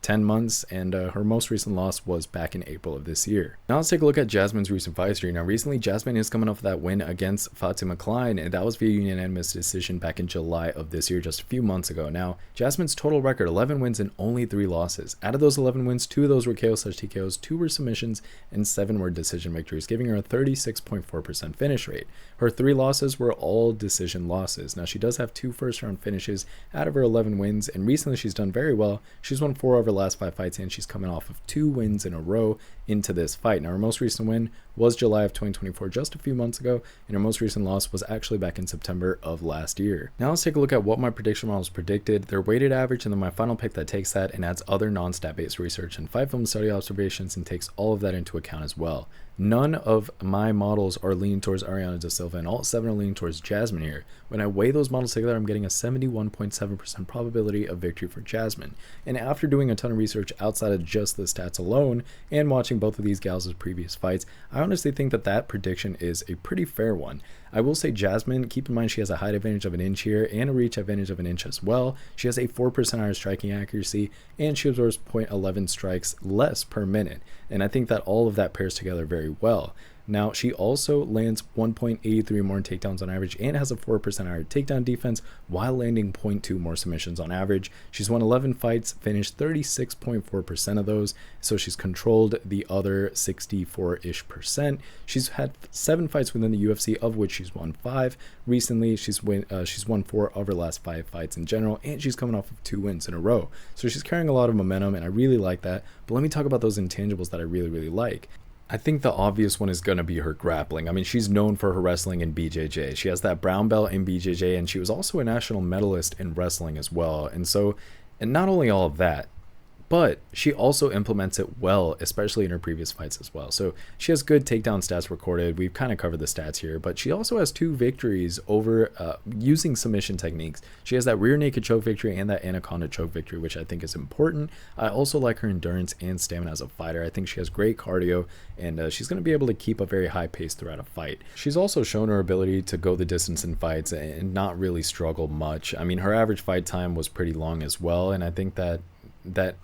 10 months, and her most recent loss was back in April of this year. Now let's take a look at Jasmine's recent fight history. Now recently, Jasmine is coming off of that win against Fatima Klein, and that was via unanimous decision back in July of this year, just a few months ago. Now Jasmine's total record, 11 wins and only 3 losses. Out of those 11 wins, 2 of those were KO/TKOs, 2 were submissions, and 7 were decision victories, giving her a 36.4% finish rate. Her 3 losses were all decision losses. Now she does have 2 first-round finishes out of her 11 wins, and recently she's done very well. She's won 4 of her last 5 fights, and she's coming off of 2 wins in a row into this fight. Now her most recent win was July of 2024, just a few months ago, and her most recent loss was actually back in September of last year. Now let's take a look at what my prediction models predicted, their weighted average, and then my final pick that takes that and adds other non-stat based research and fight film study observations and takes all of that into account as well. None of my models are leaning towards Ariana Da Silva, and all 7 are leaning towards Jasmine here. When I weigh those models together, I'm getting a 71.7% probability of victory for Jasmine. And after doing a ton of research outside of just the stats alone, and watching both of these gals' previous fights, I honestly think that that prediction is a pretty fair one. I will say Jasmine, keep in mind she has a height advantage of an inch here and a reach advantage of an inch as well. She has a 4% higher striking accuracy, and she absorbs 0.11 strikes less per minute. And I think that all of that pairs together very well. Now, she also lands 1.83 more takedowns on average and has a 4% higher takedown defense while landing 0.2 more submissions on average. She's won 11 fights, finished 36.4% of those, so she's controlled the other 64-ish%. She's had 7 fights within the UFC, of which she's won 5. Recently, she's won 4 of her last 5 fights in general, and she's coming off of 2 wins in a row. So she's carrying a lot of momentum, and I really like that. But let me talk about those intangibles that I really, really like. I think the obvious one is going to be her grappling. I mean, she's known for her wrestling in BJJ. She has that brown belt in BJJ, and she was also a national medalist in wrestling as well. And not only all of that, but she also implements it well, especially in her previous fights as well. So she has good takedown stats recorded. We've kind of covered the stats here, but she also has 2 victories over using submission techniques. She has that rear naked choke victory and that anaconda choke victory, which I think is important. I also like her endurance and stamina as a fighter. I think she has great cardio, and she's going to be able to keep a very high pace throughout a fight. She's also shown her ability to go the distance in fights and not really struggle much. I mean, her average fight time was pretty long as well, and I think that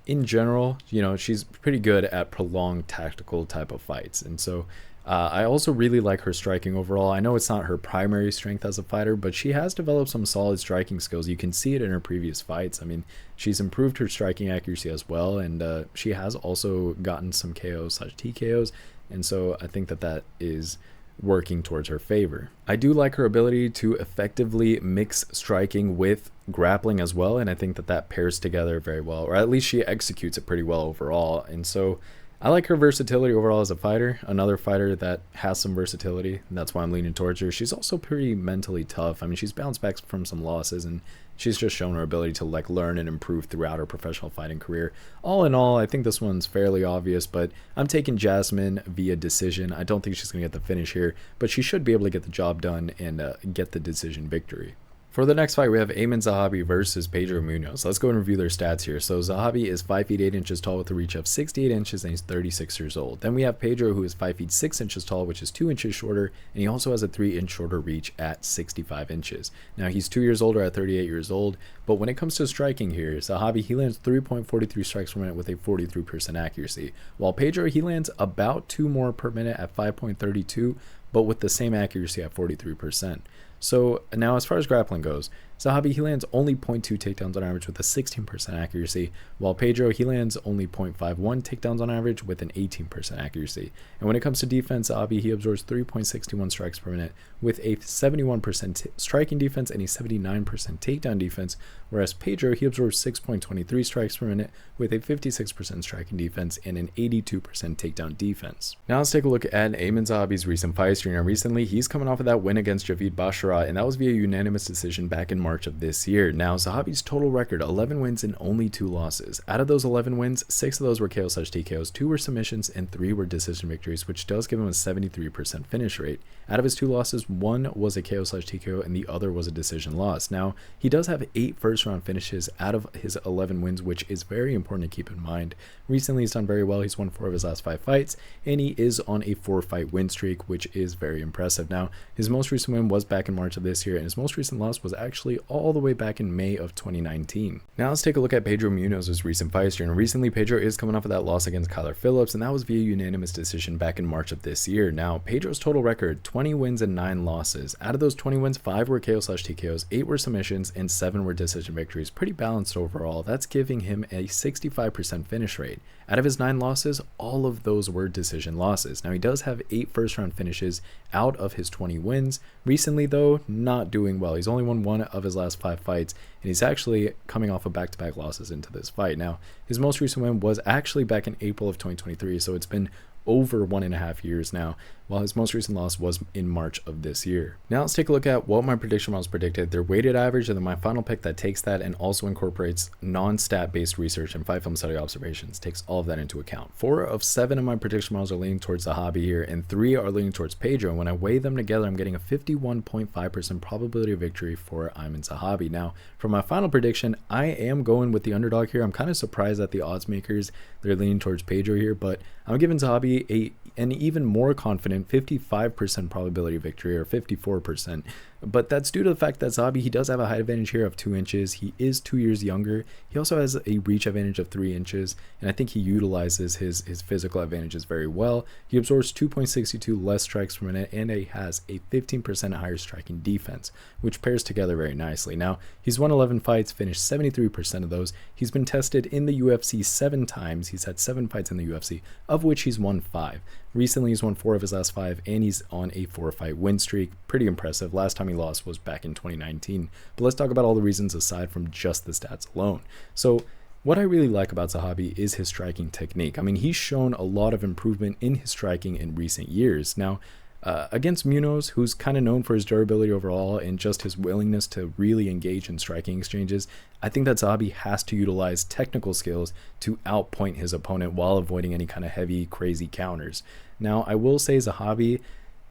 in general, you know, she's pretty good at prolonged tactical type of fights. And so I also really like her striking overall. I know it's not her primary strength as a fighter, but she has developed some solid striking skills. You can see it in her previous fights. I mean, she's improved her striking accuracy as well, and she has also gotten some KOs/TKOs, and so I think that is working towards her favor. I do like her ability to effectively mix striking with grappling as well, and I think that pairs together very well, or at least she executes it pretty well overall. And so I like her versatility overall as a fighter, another fighter that has some versatility, and that's why I'm leaning towards her. She's also pretty mentally tough. I mean, she's bounced back from some losses, and she's just shown her ability to learn and improve throughout her professional fighting career. All in all, I think this one's fairly obvious, but I'm taking Jasmine via decision. I don't think she's going to get the finish here, but she should be able to get the job done and get the decision victory. For the next fight, we have Aiemann Zahabi versus Pedro Munhoz. Let's go and review their stats here. So Zahabi is 5 feet 8 inches tall with a reach of 68 inches, and he's 36 years old. Then we have Pedro, who is 5 feet 6 inches tall, which is 2 inches shorter, and he also has a 3-inch shorter reach at 65 inches. Now, he's 2 years older at 38 years old, but when it comes to striking here, Zahabi, he lands 3.43 strikes per minute with a 43% accuracy, while Pedro, he lands about 2 more per minute at 5.32, but with the same accuracy at 43%. So now as far as grappling goes, Zahabi, he lands only 0.2 takedowns on average with a 16% accuracy, while Pedro, he lands only 0.51 takedowns on average with an 18% accuracy. And when it comes to defense, Zahabi, he absorbs 3.61 strikes per minute with a 71% striking defense and a 79% takedown defense, whereas Pedro, he absorbs 6.23 strikes per minute with a 56% striking defense and an 82% takedown defense. Now let's take a look at Aiemann Zahabi's recent fights. Recently, he's coming off of that win against Javid Basharat, and that was via unanimous decision back in March of this year. Now, Zahabi's total record, 11 wins and only 2 losses. Out of those 11 wins, 6 of those were KO/TKOs, 2 were submissions, and 3 were decision victories, which does give him a 73% finish rate. Out of his 2 losses, 1 was a KO/TKO and the other was a decision loss. Now, he does have 8 first-round finishes out of his 11 wins, which is very important to keep in mind. Recently, he's done very well. He's won 4 of his last 5 fights, and he is on a 4-fight win streak, which is very impressive. Now, his most recent win was back in March of this year, and his most recent loss was actually all the way back in May of 2019. Now let's take a look at Pedro Munhoz's recent fights here. And recently, Pedro is coming off of that loss against Kyler Phillips, and that was via unanimous decision back in March of this year. Now, Pedro's total record, 20 wins and 9 losses. Out of those 20 wins, 5 were KO/TKOs, 8 were submissions, and 7 were decision victories. Pretty balanced overall. That's giving him a 65% finish rate. Out of his 9 losses, all of those were decision losses. Now, he does have 8 first-round finishes out of his 20 wins. Recently, though, not doing well. He's only won 1 of his last 5 fights, and he's actually coming off of back-to-back losses into this fight. Now, his most recent win was actually back in April of 2023, so it's been over 1.5 years now, while his most recent loss was in March of this year. Now let's take a look at what my prediction models predicted, their weighted average, and then my final pick that takes that and also incorporates non-stat based research and 5 film study observations, takes all of that into account. 4 of 7 of my prediction models are leaning towards Zahabi here, and 3 are leaning towards Pedro. And when I weigh them together, I'm getting a 51.5% probability of victory for Aiemann Zahabi. Now, for my final prediction, I am going with the underdog here. I'm kind of surprised at the odds makers. They're leaning towards Pedro here, but I'm giving Zahabi an even more confident 55% probability of victory, or 54%. But that's due to the fact that Zahabi, he does have a height advantage here of 2 inches. He is 2 years younger. He also has a reach advantage of 3 inches, and I think he utilizes his physical advantages very well. He absorbs 2.62 less strikes per minute, and he has a 15% higher striking defense, which pairs together very nicely. Now, he's won 11 fights, finished 73% of those. He's been tested in the UFC 7 times. He's had 7 fights in the UFC, of which he's won 5. Recently, he's won 4 of his last 5, and he's on a 4-fight win streak. Pretty impressive. Last time he lost was back in 2019. But let's talk about all the reasons aside from just the stats alone. So what I really like about Zahabi is his striking technique. I mean, he's shown a lot of improvement in his striking in recent years. Now, against Munhoz, who's kind of known for his durability overall and just his willingness to really engage in striking exchanges, I think that Zahabi has to utilize technical skills to outpoint his opponent while avoiding any kind of heavy, crazy counters. Now, I will say Zahabi,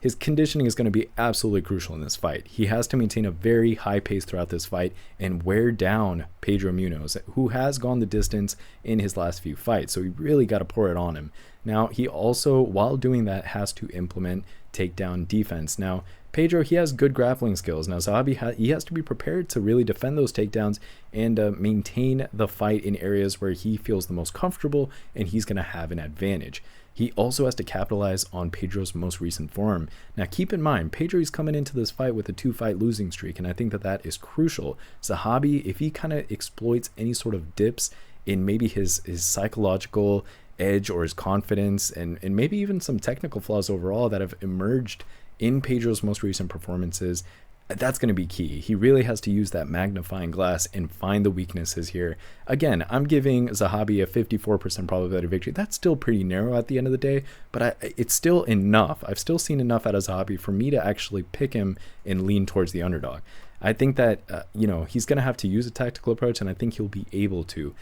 his conditioning is going to be absolutely crucial in this fight. He has to maintain a very high pace throughout this fight and wear down Pedro Munhoz, who has gone the distance in his last few fights, so he really got to pour it on him. Now, he also, while doing that, has to implement takedown defense. Now, Pedro, he has good grappling skills. Now, Zahabi, he has to be prepared to really defend those takedowns and maintain the fight in areas where he feels the most comfortable and he's going to have an advantage. He also has to capitalize on Pedro's most recent form. Now, keep in mind, Pedro is coming into this fight with a 2-fight losing streak, and I think that that is crucial. Zahabi, if he kind of exploits any sort of dips in maybe his psychological edge or his confidence, and maybe even some technical flaws overall that have emerged in Pedro's most recent performances, that's going to be key. He really has to use that magnifying glass and find the weaknesses here. Again, I'm giving Zahabi a 54% probability of victory. That's still pretty narrow at the end of the day, but it's still enough. I've still seen enough out of Zahabi for me to actually pick him and lean towards the underdog. I think that, he's going to have to use a tactical approach, and I think he'll be able to.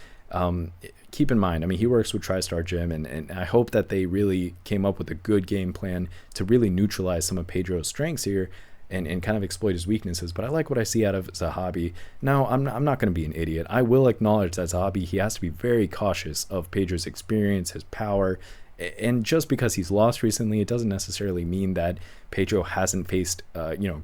Keep in mind, I mean, he works with TriStar Gym, and I hope that they really came up with a good game plan to really neutralize some of Pedro's strengths here and kind of exploit his weaknesses. But I like what I see out of Zahabi. Now, I'm not going to be an idiot. I will acknowledge that Zahabi, he has to be very cautious of Pedro's experience, his power, and just because he's lost recently, it doesn't necessarily mean that Pedro hasn't faced,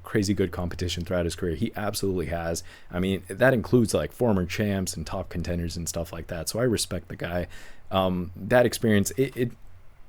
crazy good competition throughout his career. He absolutely has. I mean, that includes like former champs and top contenders and stuff like that. So I respect the guy. That experience, it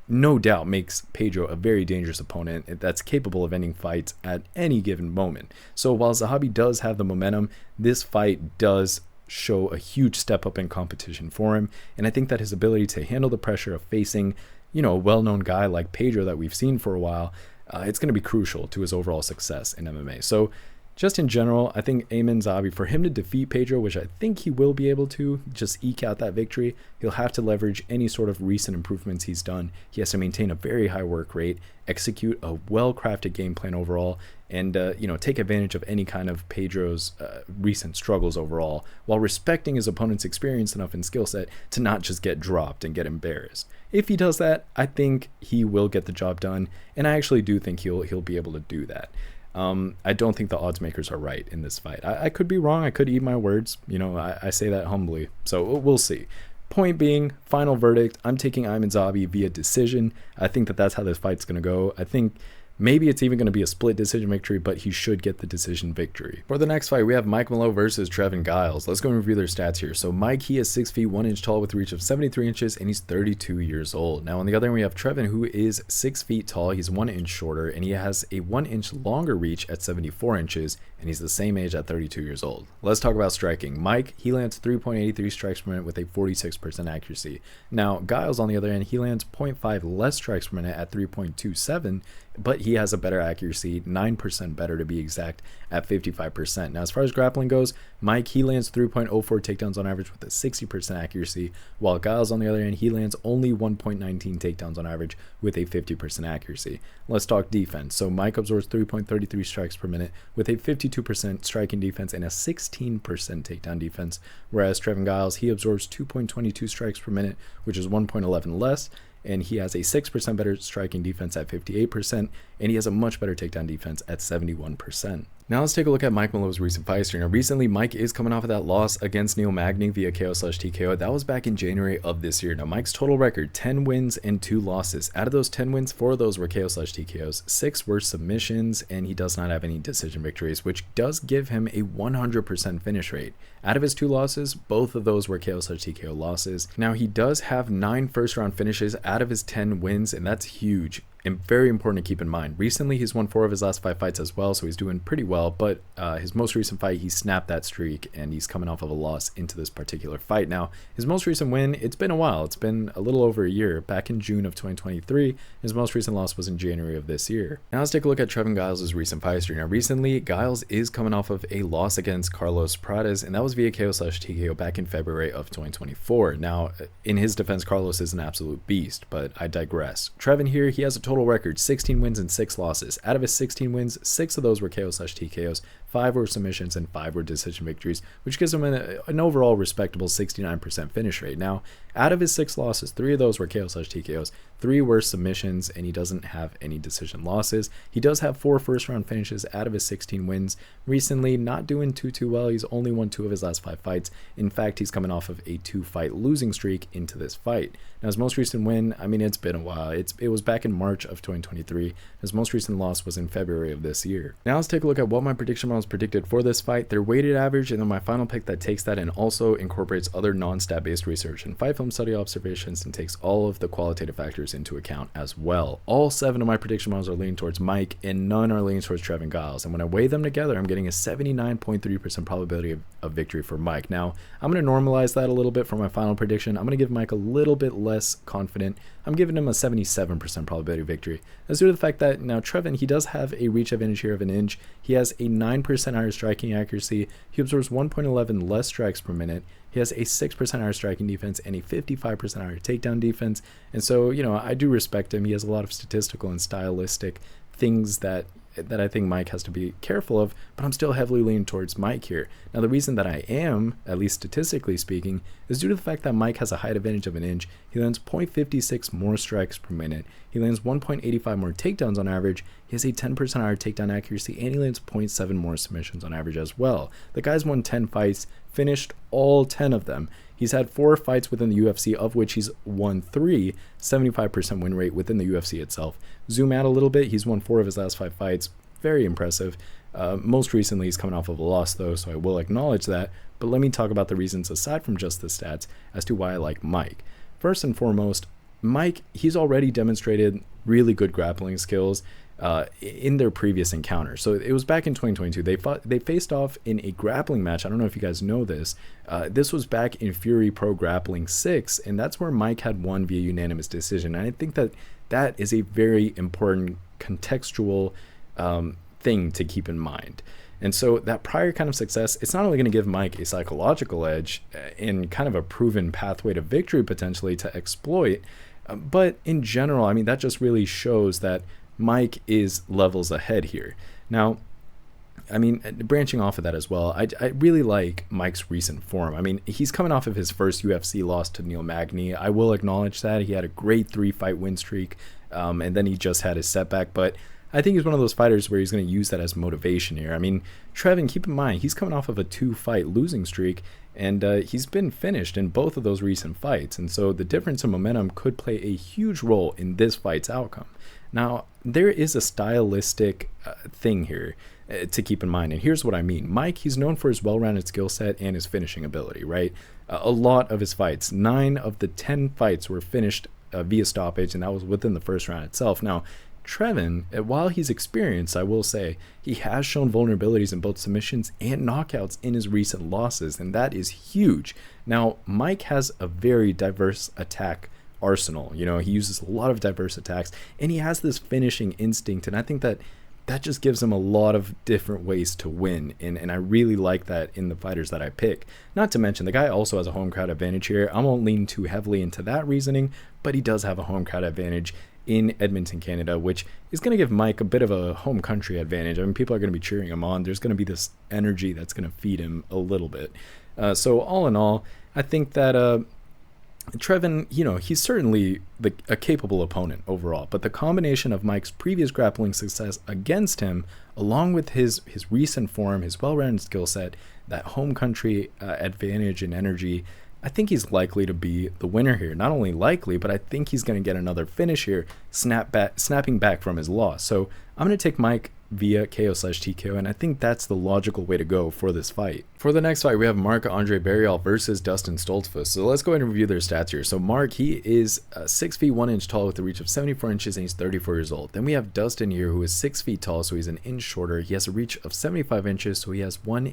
no doubt makes Pedro a very dangerous opponent that's capable of ending fights at any given moment. So while Zahabi does have the momentum, this fight does show a huge step up in competition for him, and I think that his ability to handle the pressure of facing a well-known guy like Pedro that we've seen for a while, it's going to be crucial to his overall success in MMA. So just in general, I think Aiemann Zahabi, for him to defeat Pedro, which I think he will be able to, just eke out that victory, he'll have to leverage any sort of recent improvements he's done. He has to maintain a very high work rate, execute a well-crafted game plan overall, and take advantage of any kind of Pedro's recent struggles overall, while respecting his opponent's experience enough and skill set to not just get dropped and get embarrassed. If he does that, I think he will get the job done, and I actually do think he'll be able to do that. I don't think the odds makers are right in this fight. I could be wrong. I could eat my words. I say that humbly. So we'll see. Point being, final verdict, I'm taking Aiemann Zahabi via decision. I think that that's how this fight's going to go. I think maybe it's even going to be a split decision victory, but he should get the decision victory. For the next fight, we have Mike Malott versus Trevin Giles. Let's go and review their stats here. So Mike, he is 6 feet 1 inch tall with a reach of 73 inches, and he's 32 years old. Now on the other end, we have Trevin, who is 6 feet tall. He's 1 inch shorter, and he has a 1 inch longer reach at 74 inches, and he's the same age at 32 years old. Let's talk about striking. Mike, he lands 3.83 strikes per minute with a 46% accuracy. Now Giles, on the other end, he lands 0.5 less strikes per minute at 3.27, but he has a better accuracy, 9% better to be exact, at 55%. Now, as far as grappling goes, Mike, he lands 3.04 takedowns on average with a 60% accuracy, while Giles, on the other hand, he lands only 1.19 takedowns on average with a 50% accuracy. Let's talk defense. So Mike absorbs 3.33 strikes per minute with a 52% striking defense and a 16% takedown defense, whereas Trevin Giles, he absorbs 2.22 strikes per minute, which is 1.11 less, and he has a 6% better striking defense at 58%, and he has a much better takedown defense at 71%. Now let's take a look at Mike Malott's recent fight history. Now recently, Mike is coming off of that loss against Neil Magny via KO/TKO. That was back in January of this year. Now Mike's total record, 10 wins and 2 losses. Out of those 10 wins, 4 of those were KO/TKOs, 6 were submissions, and he does not have any decision victories, which does give him a 100% finish rate. Out of his 2 losses, both of those were KO/TKO losses. Now he does have 9 first-round finishes out of his 10 wins, and that's huge and very important to keep in mind. Recently, he's won 4 of his last 5 fights as well, so he's doing pretty well, but his most recent fight, he snapped that streak, and he's coming off of a loss into this particular fight. Now, his most recent win, it's been a while. It's been a little over a year. Back in June of 2023, his most recent loss was in January of this year. Now, let's take a look at Trevin Giles' recent fight history. Now, recently, Giles is coming off of a loss against Carlos Prates, and that was via KO/TKO back in February of 2024. Now, in his defense, Carlos is an absolute beast, but I digress. Trevin here, he has a total record, 16 wins and 6 losses. Out of his 16 wins, 6 of those were KO/TKOs, 5 were submissions, and 5 were decision victories, which gives him an overall respectable 69% finish rate. Now, out of his 6 losses, 3 of those were KO/TKOs, 3 were submissions, and he doesn't have any decision losses. He does have 4 first-round finishes out of his 16 wins. Recently, not doing too well. He's only won 2 of his last 5 fights. In fact, he's coming off of a 2-fight losing streak into this fight. Now, his most recent win, I mean, it's been a while. It was back in March of 2023. His most recent loss was in February of this year. Now, let's take a look at what my prediction models predicted for this fight, their weighted average, and then my final pick that takes that and also incorporates other non-stat-based research and fight film study observations and takes all of the qualitative factors into account as well. All 7 of my prediction models are leaning towards Mike, and none are leaning towards Trevin Giles. And when I weigh them together, I'm getting a 79.3% probability of victory for Mike. Now, I'm going to normalize that a little bit for my final prediction. I'm going to give Mike a little bit less confident. I'm giving him a 77% probability of victory. That's due to the fact that now Trevin, he does have a reach advantage here of an inch. He has a 9% higher striking accuracy. He absorbs 1.11 less strikes per minute. He has a 6% higher striking defense and a 55% higher takedown defense. And so, I do respect him. He has a lot of statistical and stylistic things that I think Mike has to be careful of, but I'm still heavily leaning towards Mike here. Now, the reason that I am, at least statistically speaking, is due to the fact that Mike has a height advantage of an inch. He lands 0.56 more strikes per minute. He lands 1.85 more takedowns on average. He has a 10% higher takedown accuracy, and he lands 0.7 more submissions on average as well. The guy's won 10 fights, finished all 10 of them. He's had 4 fights within the UFC, of which he's won 3, 75% win rate within the UFC itself. Zoom out a little bit, he's won 4 of his last 5 fights. Very impressive. Most recently, he's coming off of a loss, though, so I will acknowledge that. But let me talk about the reasons, aside from just the stats, as to why I like Mike. First and foremost, Mike, he's already demonstrated really good grappling skills in their previous encounter. So it was back in 2022. They faced off in a grappling match. I don't know if you guys know this. This was back in Fury Pro Grappling 6, and that's where Mike had won via unanimous decision. And I think that is a very important contextual thing to keep in mind. And so that prior kind of success, it's not only going to give Mike a psychological edge and kind of a proven pathway to victory potentially to exploit, but in general, I mean, that just really shows that Mike is levels ahead here. Now, I mean, branching off of that as well, I really like Mike's recent form. I mean, he's coming off of his first UFC loss to Neil Magny. I will acknowledge that. He had a great 3-fight win streak, and then he just had his setback. But I think he's one of those fighters where he's going to use that as motivation here. I mean, Trevin, keep in mind, he's coming off of a 2-fight losing streak, and he's been finished in both of those recent fights. And so the difference in momentum could play a huge role in this fight's outcome. Now, there is a stylistic thing here to keep in mind, and here's what I mean. Mike, he's known for his well-rounded skill set and his finishing ability, right? A lot of his fights, 9 of the 10 fights were finished via stoppage, and that was within the first round itself. Now, Trevin, while he's experienced, I will say, he has shown vulnerabilities in both submissions and knockouts in his recent losses, and that is huge. Now, Mike has a very diverse attack arsenal. You know, he uses a lot of diverse attacks, and he has this finishing instinct, and I think that just gives him a lot of different ways to win, and I really like that in the fighters that I pick. Not to mention, the guy also has a home crowd advantage here. I won't lean too heavily into that reasoning, but he does have a home crowd advantage in Edmonton, Canada, which is going to give Mike a bit of a home country advantage. I mean, people are going to be cheering him on. There's going to be this energy that's going to feed him a little bit. So all in all, I think that Trevin, you know, he's certainly a capable opponent overall, but the combination of Mike's previous grappling success against him, along with his recent form, his well-rounded skill set, that home country advantage and energy, I think he's likely to be the winner here. Not only likely, but I think he's going to get another finish here, snapping back from his loss. So I'm going to take Mike via KO/TKO, and I think that's the logical way to go for this fight. For the next fight, we have Marc-André Barriault versus Dustin Stoltzfus. So let's go ahead and review their stats here. So Marc, he is 6 feet 1 inch tall with a reach of 74 inches, and he's 34 years old. Then we have Dustin here, who is 6 feet tall, so he's an inch shorter. He has a reach of 75 inches, so he has a 1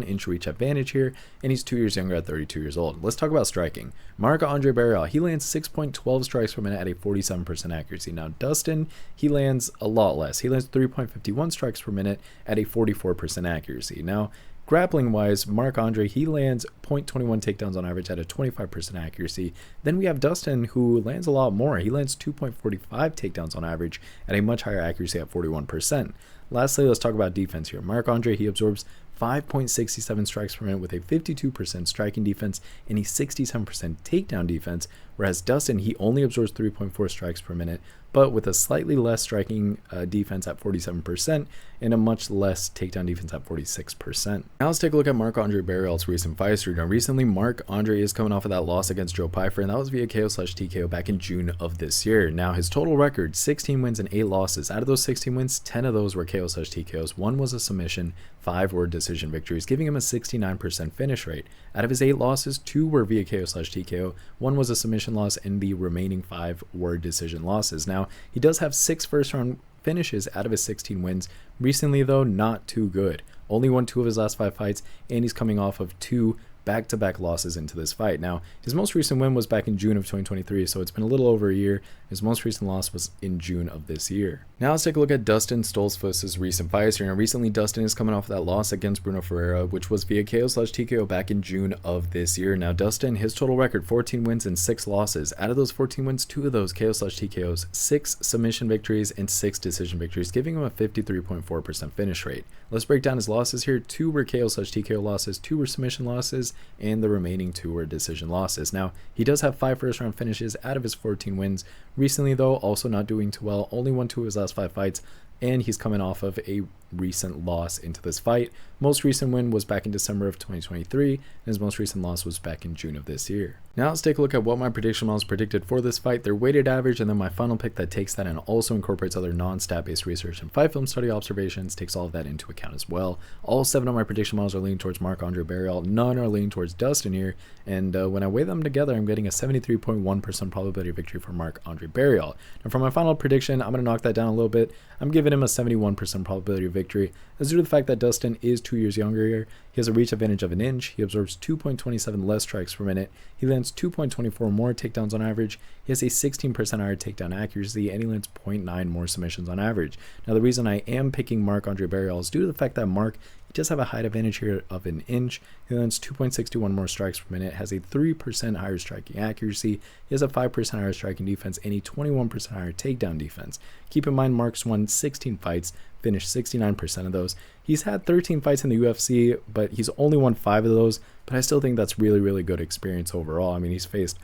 inch reach advantage here, and he's 2 years younger at 32 years old. Let's talk about striking. Marc-André Barriault, he lands 6.12 strikes per minute at a 47% accuracy. Now Dustin, he lands a lot less. He lands 3.51 strikes per minute at a 44% accuracy. Now, grappling wise, Marc-André, he lands 0.21 takedowns on average at a 25% accuracy. Then we have Dustin, who lands a lot more. He lands 2.45 takedowns on average at a much higher accuracy at 41%. Lastly, let's talk about defense here. Marc-André, he absorbs 5.67 strikes per minute with a 52% striking defense and a 67% takedown defense, whereas Dustin, he only absorbs 3.4 strikes per minute, but with a slightly less striking defense at 47% and a much less takedown defense at 46%. Now let's take a look at Marc-André Barriault's recent fight history. Now recently, Marc-André is coming off of that loss against Joe Pyfer, and that was via KO/TKO back in June of this year. Now his total record, 16 wins and 8 losses. Out of those 16 wins, 10 of those were KO/TKOs. 1 was a submission, 5 were decision victories, giving him a 69% finish rate. Out of his 8 losses, 2 were via KO/TKO, 1 was a submission loss, and the remaining 5 were decision losses. Now, he does have 6 first-round finishes out of his 16 wins. Recently, though, not too good. Only won 2 of his last 5 fights, and he's coming off of 2 back-to-back losses into this fight. Now, his most recent win was back in June of 2023, so it's been a little over a year. His most recent loss was in June of this year. Now let's take a look at Dustin Stoltzfus' recent fights here. Now, recently, Dustin is coming off of that loss against Bruno Ferreira, which was via KO/TKO back in June of this year. Now, Dustin, his total record, 14 wins and 6 losses. Out of those 14 wins, 2 of those KO/TKOs, 6 submission victories, and 6 decision victories, giving him a 53.4% finish rate. Let's break down his losses here. 2 were KO/TKO losses, 2 were submission losses, and the remaining 2 were decision losses. Now, he does have 5 first-round finishes out of his 14 wins. Recently, though, also not doing too well. Only won 2 of his last 5 fights, and he's coming off of a recent loss into this fight. Most recent win was back in December of 2023, and his most recent loss was back in June of this year. Now let's take a look at what my prediction models predicted for this fight, their weighted average, and then my final pick that takes that and also incorporates other non-stat based research and fight film study observations, takes all of that into account as well. All 7 of my prediction models are leaning towards Marc-André Barriault, none are leaning towards Dustin here, and when I weigh them together, I'm getting a 73.1% probability of victory for Marc-André Barriault. Now for my final prediction, I'm going to knock that down a little bit. I'm giving him a 71% probability of victory. That's due to the fact that Dustin is 2 years younger here. He has a reach advantage of an inch. He absorbs 2.27 less strikes per minute. He lands 2.24 more takedowns on average. He has a 16% higher takedown accuracy, and he lands 0.9 more submissions on average. Now, the reason I am picking Marc-André Barriault is due to the fact that Marc, he does have a height advantage here of an inch. He lands 2.61 more strikes per minute, has a 3% higher striking accuracy. He has a 5% higher striking defense, and a 21% higher takedown defense. Keep in mind, Marc's won 16 fights, finished 69% of those. He's had 13 fights in the UFC, but he's only won 5 of those. But I still think that's really, really good experience overall. I mean, he's faced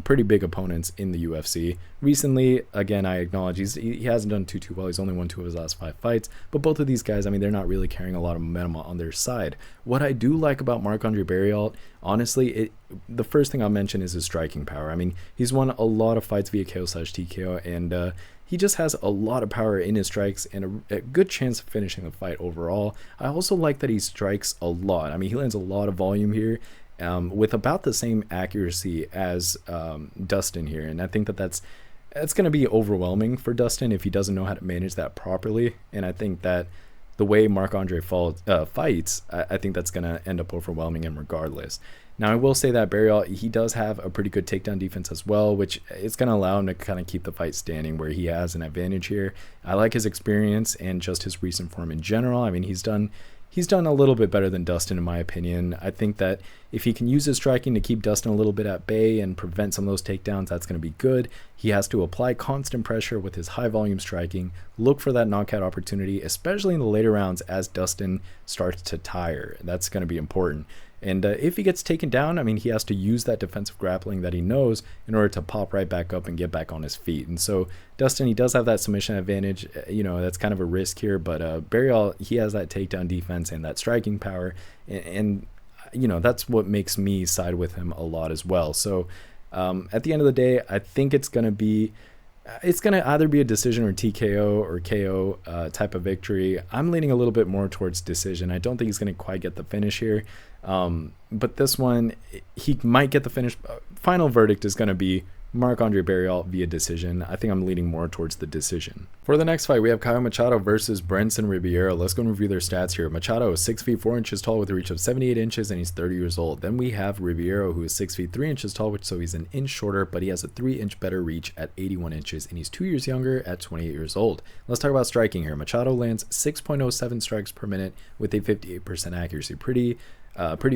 pretty big opponents in the UFC. Recently, again, I acknowledge he hasn't done too well. He's only won 2 of his last 5 fights. But both of these guys, I mean, they're not really carrying a lot of momentum on their side. What I do like about Marc-André Barriault, honestly, the first thing I'll mention is his striking power. I mean, he's won a lot of fights via KO/TKO, and he just has a lot of power in his strikes and a good chance of finishing the fight overall. I also like that he strikes a lot. I mean, he lands a lot of volume here. With about the same accuracy as Dustin here, and I think that's going to be overwhelming for Dustin if he doesn't know how to manage that properly. And I think that the way Marc-André fights, I think that's going to end up overwhelming him regardless. Now, I will say that Barrial, he does have a pretty good takedown defense as well, which is going to allow him to kind of keep the fight standing where he has an advantage here. I like his experience and just his recent form in general. I mean, he's done a little bit better than Dustin, in my opinion. I think that if he can use his striking to keep Dustin a little bit at bay and prevent some of those takedowns, that's going to be good. He has to apply constant pressure with his high volume striking, look for that knockout opportunity, especially in the later rounds as Dustin starts to tire. That's going to be important. And if he gets taken down, I mean, he has to use that defensive grappling that he knows in order to pop right back up and get back on his feet. And so Dustin, he does have that submission advantage. That's kind of a risk here. But Barrial, he has that takedown defense and that striking power. And that's what makes me side with him a lot as well. So at the end of the day, I think it's going to either be a decision or TKO or KO type of victory. I'm leaning a little bit more towards decision. I don't think he's going to quite get the finish here. But this one, he might get the finish. Final verdict is going to be Marc-André Barrial via decision. I think I'm leaning more towards the decision. For the next fight, we have Caio Machado versus Brenson Ribeiro. Let's go and review their stats here. Machado is 6 feet 4 inches tall with a reach of 78 inches, and he's 30 years old. Then we have Ribeiro, who is 6 feet 3 inches tall, so he's an inch shorter, but he has a 3-inch better reach at 81 inches, and he's 2 years younger at 28 years old. Let's talk about striking here. Machado lands 6.07 strikes per minute with a 58% accuracy. Pretty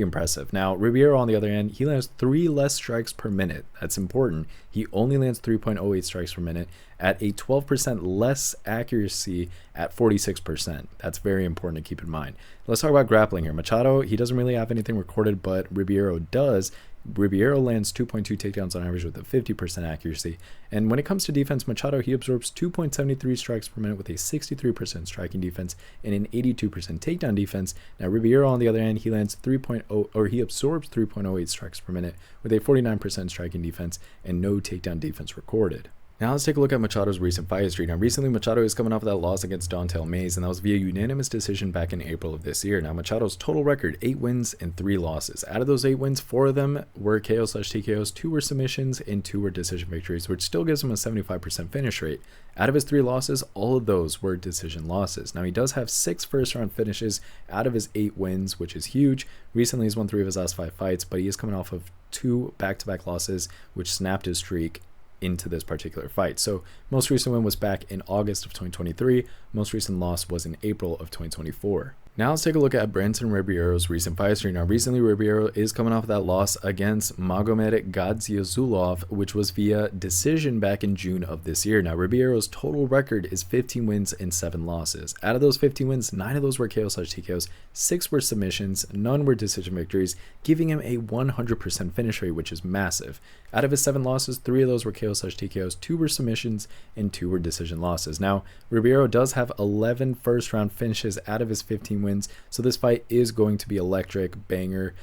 impressive. Now, Ribeiro, on the other hand, he lands 3 less strikes per minute. That's important. He only lands 3.08 strikes per minute at a 12% less accuracy at 46%. That's very important to keep in mind. Let's talk about grappling here. Machado, he doesn't really have anything recorded, but Ribeiro does. Ribeiro lands 2.2 takedowns on average with a 50% accuracy. And when it comes to defense, Machado, he absorbs 2.73 strikes per minute with a 63% striking defense and an 82% takedown defense. Now, Ribeiro, on the other hand, he lands he absorbs 3.08 strikes per minute with a 49% striking defense and no takedown defense recorded. Now let's take a look at Machado's recent fight history. Now recently Machado is coming off of that loss against Don'Tale Mayes, and that was via unanimous decision back in April of this year. Now Machado's total record, 8 wins and 3 losses. Out of those 8 wins, 4 of them were KO/TKOs, 2 were submissions, and 2 were decision victories, which still gives him a 75% finish rate. Out of his 3 losses, all of those were decision losses. Now he does have 6 first-round finishes out of his 8 wins, which is huge. Recently he's won 3 of his last 5 fights, but he is coming off of 2 back-to-back losses, which snapped his streak into this particular fight. So most recent win was back in August of 2023. Most recent loss was in April of 2024. Now let's take a look at Brenson Ribeiro's recent fight history. Now recently Ribeiro is coming off of that loss against Magomed Gadzhizulov, which was via decision back in June of this year. Now Ribeiro's total record is 15 wins and 7 losses. Out of those 15 wins, 9 of those were KO/TKOs, 6 were submissions, none were decision victories, giving him a 100% finish rate, which is massive. Out of his 7 losses, 3 of those were KO/TKOs, 2 were submissions, and 2 were decision losses. Now Ribeiro does have 11 first-round finishes out of his 15 wins, so this fight is going to be electric, banger,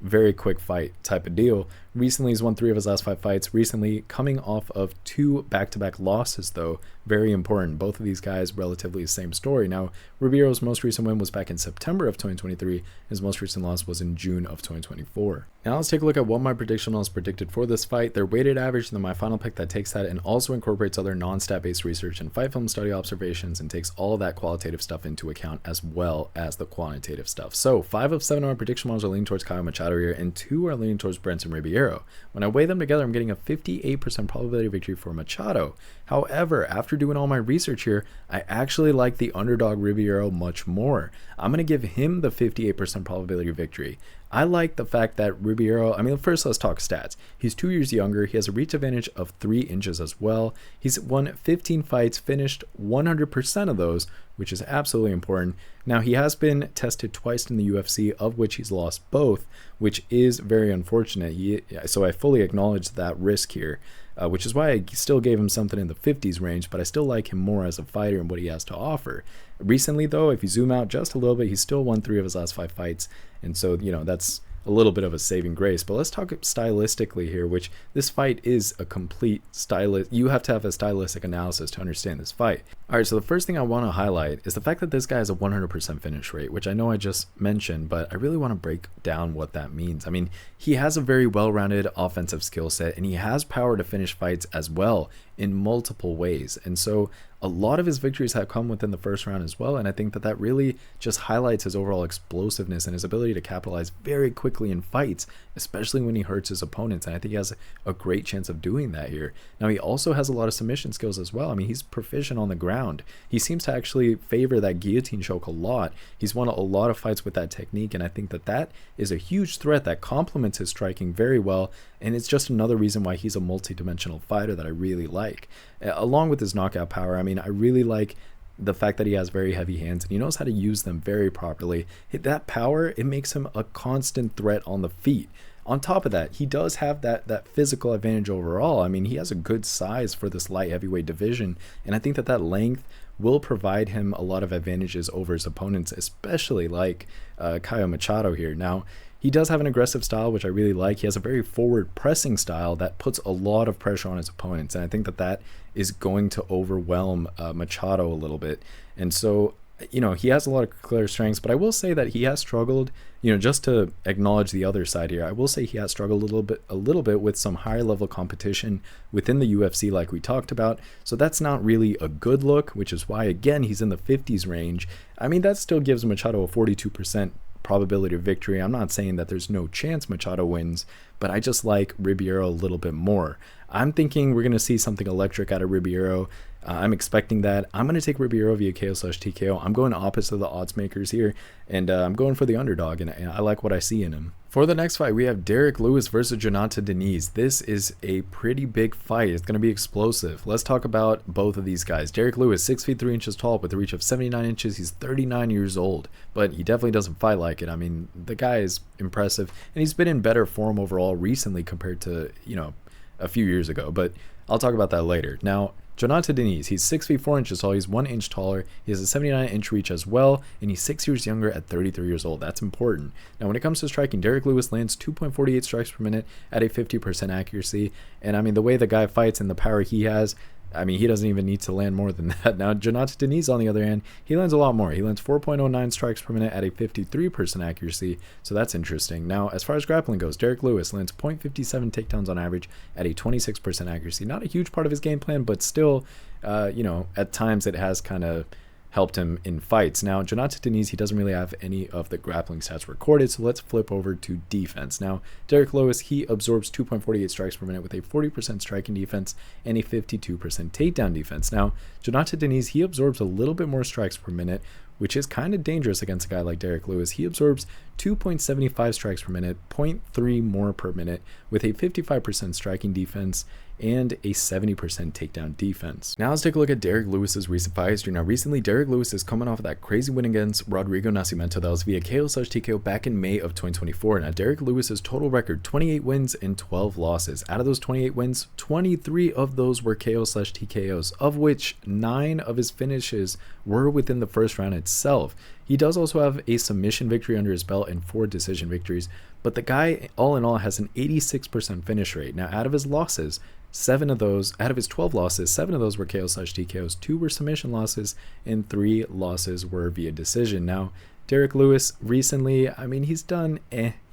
very quick fight type of deal. Recently he's won 3 of his last 5 fights. Recently coming off of 2 back-to-back losses, though, very important. Both of these guys relatively the same story. Now Ribeiro's most recent win was back in September of 2023. His most recent loss was in June of 2024. Now let's take a look at what my prediction models predicted for this fight, their weighted average, and then my final pick that takes that and also incorporates other non-stat based research and fight film study observations and takes all of that qualitative stuff into account as well as the quantitative stuff. So 5 of 7 of my prediction models are leaning towards Caio Machado here, and 2 are leaning towards Brenson Ribeiro. When I weigh them together, I'm getting a 58% probability of victory for Machado. However, after doing all my research here, I actually like the underdog Ribeiro much more. I'm going to give him the 58% probability of victory. I like the fact that Ribeiro, first let's talk stats. He's 2 years younger. He has a reach advantage of 3 inches as well. He's won 15 fights, finished 100% of those, which is absolutely important. Now, he has been tested twice in the UFC, of which he's lost both, which is very unfortunate. So I fully acknowledge that risk here, which is why I still gave him something in the 50s range, but I still like him more as a fighter and what he has to offer. Recently, though, if you zoom out just a little bit, he's still won 3 of his last 5 fights, and so, that's a little bit of a saving grace. But let's talk stylistically here, which this fight is a complete you have to have a stylistic analysis to understand this fight. All right, so the first thing I want to highlight is the fact that this guy has a 100% finish rate, which I know I just mentioned, but I really want to break down what that means. He has a very well-rounded offensive skill set, and he has power to finish fights as well. in multiple ways. And so a lot of his victories have come within the first round as well, and I think that that really just highlights his overall explosiveness and his ability to capitalize very quickly in fights, especially when he hurts his opponents, and I think he has a great chance of doing that here. Now, he also has a lot of submission skills as well. I mean, he's proficient on the ground. He seems to actually favor that guillotine choke a lot. He's won a lot of fights with that technique, and I think that that is a huge threat that complements his striking very well, and it's just another reason why he's a multi-dimensional fighter that I really like. Along with his knockout power, I mean, I really like the fact that he has very heavy hands and he knows how to use them very properly. That power, it makes him a constant threat on the feet. On top of that, he does have that physical advantage overall. I mean, he has a good size for this light heavyweight division, and I think that that length will provide him a lot of advantages over his opponents, especially like Caio Machado here. Now, he does have an aggressive style, which I really like. He has a very forward pressing style that puts a lot of pressure on his opponents, and I think that that is going to overwhelm Machado a little bit. And so, you know, he has a lot of clear strengths, but I will say that he has struggled, you know, just to acknowledge the other side here, I will say he has struggled a little bit with some higher level competition within the UFC like we talked about. So that's not really a good look, which is why, again, he's in the 50s range. I mean, that still gives Machado a 42% probability of victory. I'm not saying that there's no chance Machado wins, but I just like Ribeiro a little bit more. I'm thinking we're going to see something electric out of Ribeiro. I'm expecting that. I'm going to take Ribeiro via KO/TKO. I'm going opposite of the odds makers here, and I'm going for the underdog, and I like what I see in him. For the next fight, we have Derek Lewis versus Jonathan Diniz. This is a pretty big fight. It's going to be explosive. Let's talk about both of these guys. Derek Lewis, 6 feet 3 inches tall with a reach of 79 inches. He's 39 years old, but he definitely doesn't fight like it. I mean, the guy is impressive, and he's been in better form overall recently compared to, you know, a few years ago, but I'll talk about that later. Now, Jonathan Diniz, he's 6 feet 4 inches tall, he's 1 inch taller, he has a 79-inch reach as well, and he's 6 years younger at 33 years old. That's important. Now, when it comes to striking, Derek Lewis lands 2.48 strikes per minute at a 50% accuracy, and I mean, the way the guy fights and the power he has, I mean, he doesn't even need to land more than that. Now, Jonathan Diniz, on the other hand, he lands a lot more. He lands 4.09 strikes per minute at a 53% accuracy, so that's interesting. Now, as far as grappling goes, Derek Lewis lands 0.57 takedowns on average at a 26% accuracy. Not a huge part of his game plan, but still, you know, at times it has kind of helped him in fights. Now, Jonathan Diniz, he doesn't really have any of the grappling stats recorded, so let's flip over to defense. Now, Derek Lewis, he absorbs 2.48 strikes per minute with a 40% striking defense and a 52% takedown defense. Now, Jonathan Diniz, he absorbs a little bit more strikes per minute, which is kind of dangerous against a guy like Derek Lewis. He absorbs 2.75 strikes per minute, 0.3 more per minute, with a 55% striking defense and a 70% takedown defense. Now let's take a look at Derek Lewis's recent fight history. Now, recently, Derek Lewis is coming off of that crazy win against Rodrigo Nascimento that was via KO/TKO back in May of 2024. Now, Derek Lewis's total record, 28 wins and 12 losses. Out of those 28 wins, 23 of those were KO/TKOs, of which 9 of his finishes were within the first round itself. He does also have a submission victory under his belt and 4 decision victories, but the guy, all in all, has an 86% finish rate. Now, out of his losses, 7 of those, out of his 12 losses, 7 of those were KO/TKOs, 2 were submission losses, and 3 losses were via decision. Now, Derek Lewis recently, I mean, he's done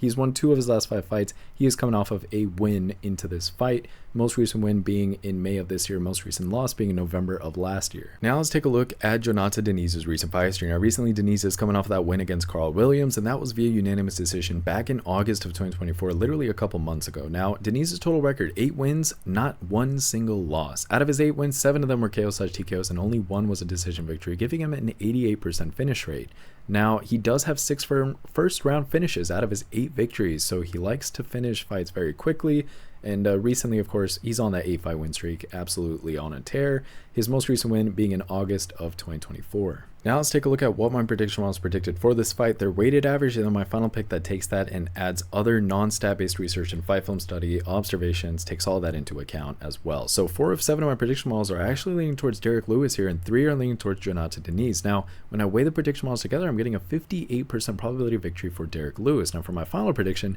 He's won 2 of his last 5 fights. He is coming off of a win into this fight. Most recent win being in May of this year, most recent loss being in November of last year. Now let's take a look at Jonathan Diniz's recent fight history. Now recently, Diniz is coming off of that win against Carl Williams, and that was via unanimous decision back in August of 2024, literally a couple months ago. Now, Diniz's total record, 8 wins, not one single loss. Out of his 8 wins, 7 of them were KO/TKOs, and only 1 was a decision victory, giving him an 88% finish rate. Now, he does have 6 first round finishes out of his 8 victories, so he likes to finish fights very quickly. And recently, of course, he's on that 8-fight win streak, absolutely on a tear. His most recent win being in August of 2024. Now let's take a look at what my prediction models predicted for this fight, their weighted average, and then my final pick that takes that and adds other non-stat based research and fight film study, observations, takes all that into account as well. So 4 of 7 of my prediction models are actually leaning towards Derek Lewis here, and 3 are leaning towards Jonathan Diniz. Now, when I weigh the prediction models together, I'm getting a 58% probability of victory for Derek Lewis. Now, for my final prediction,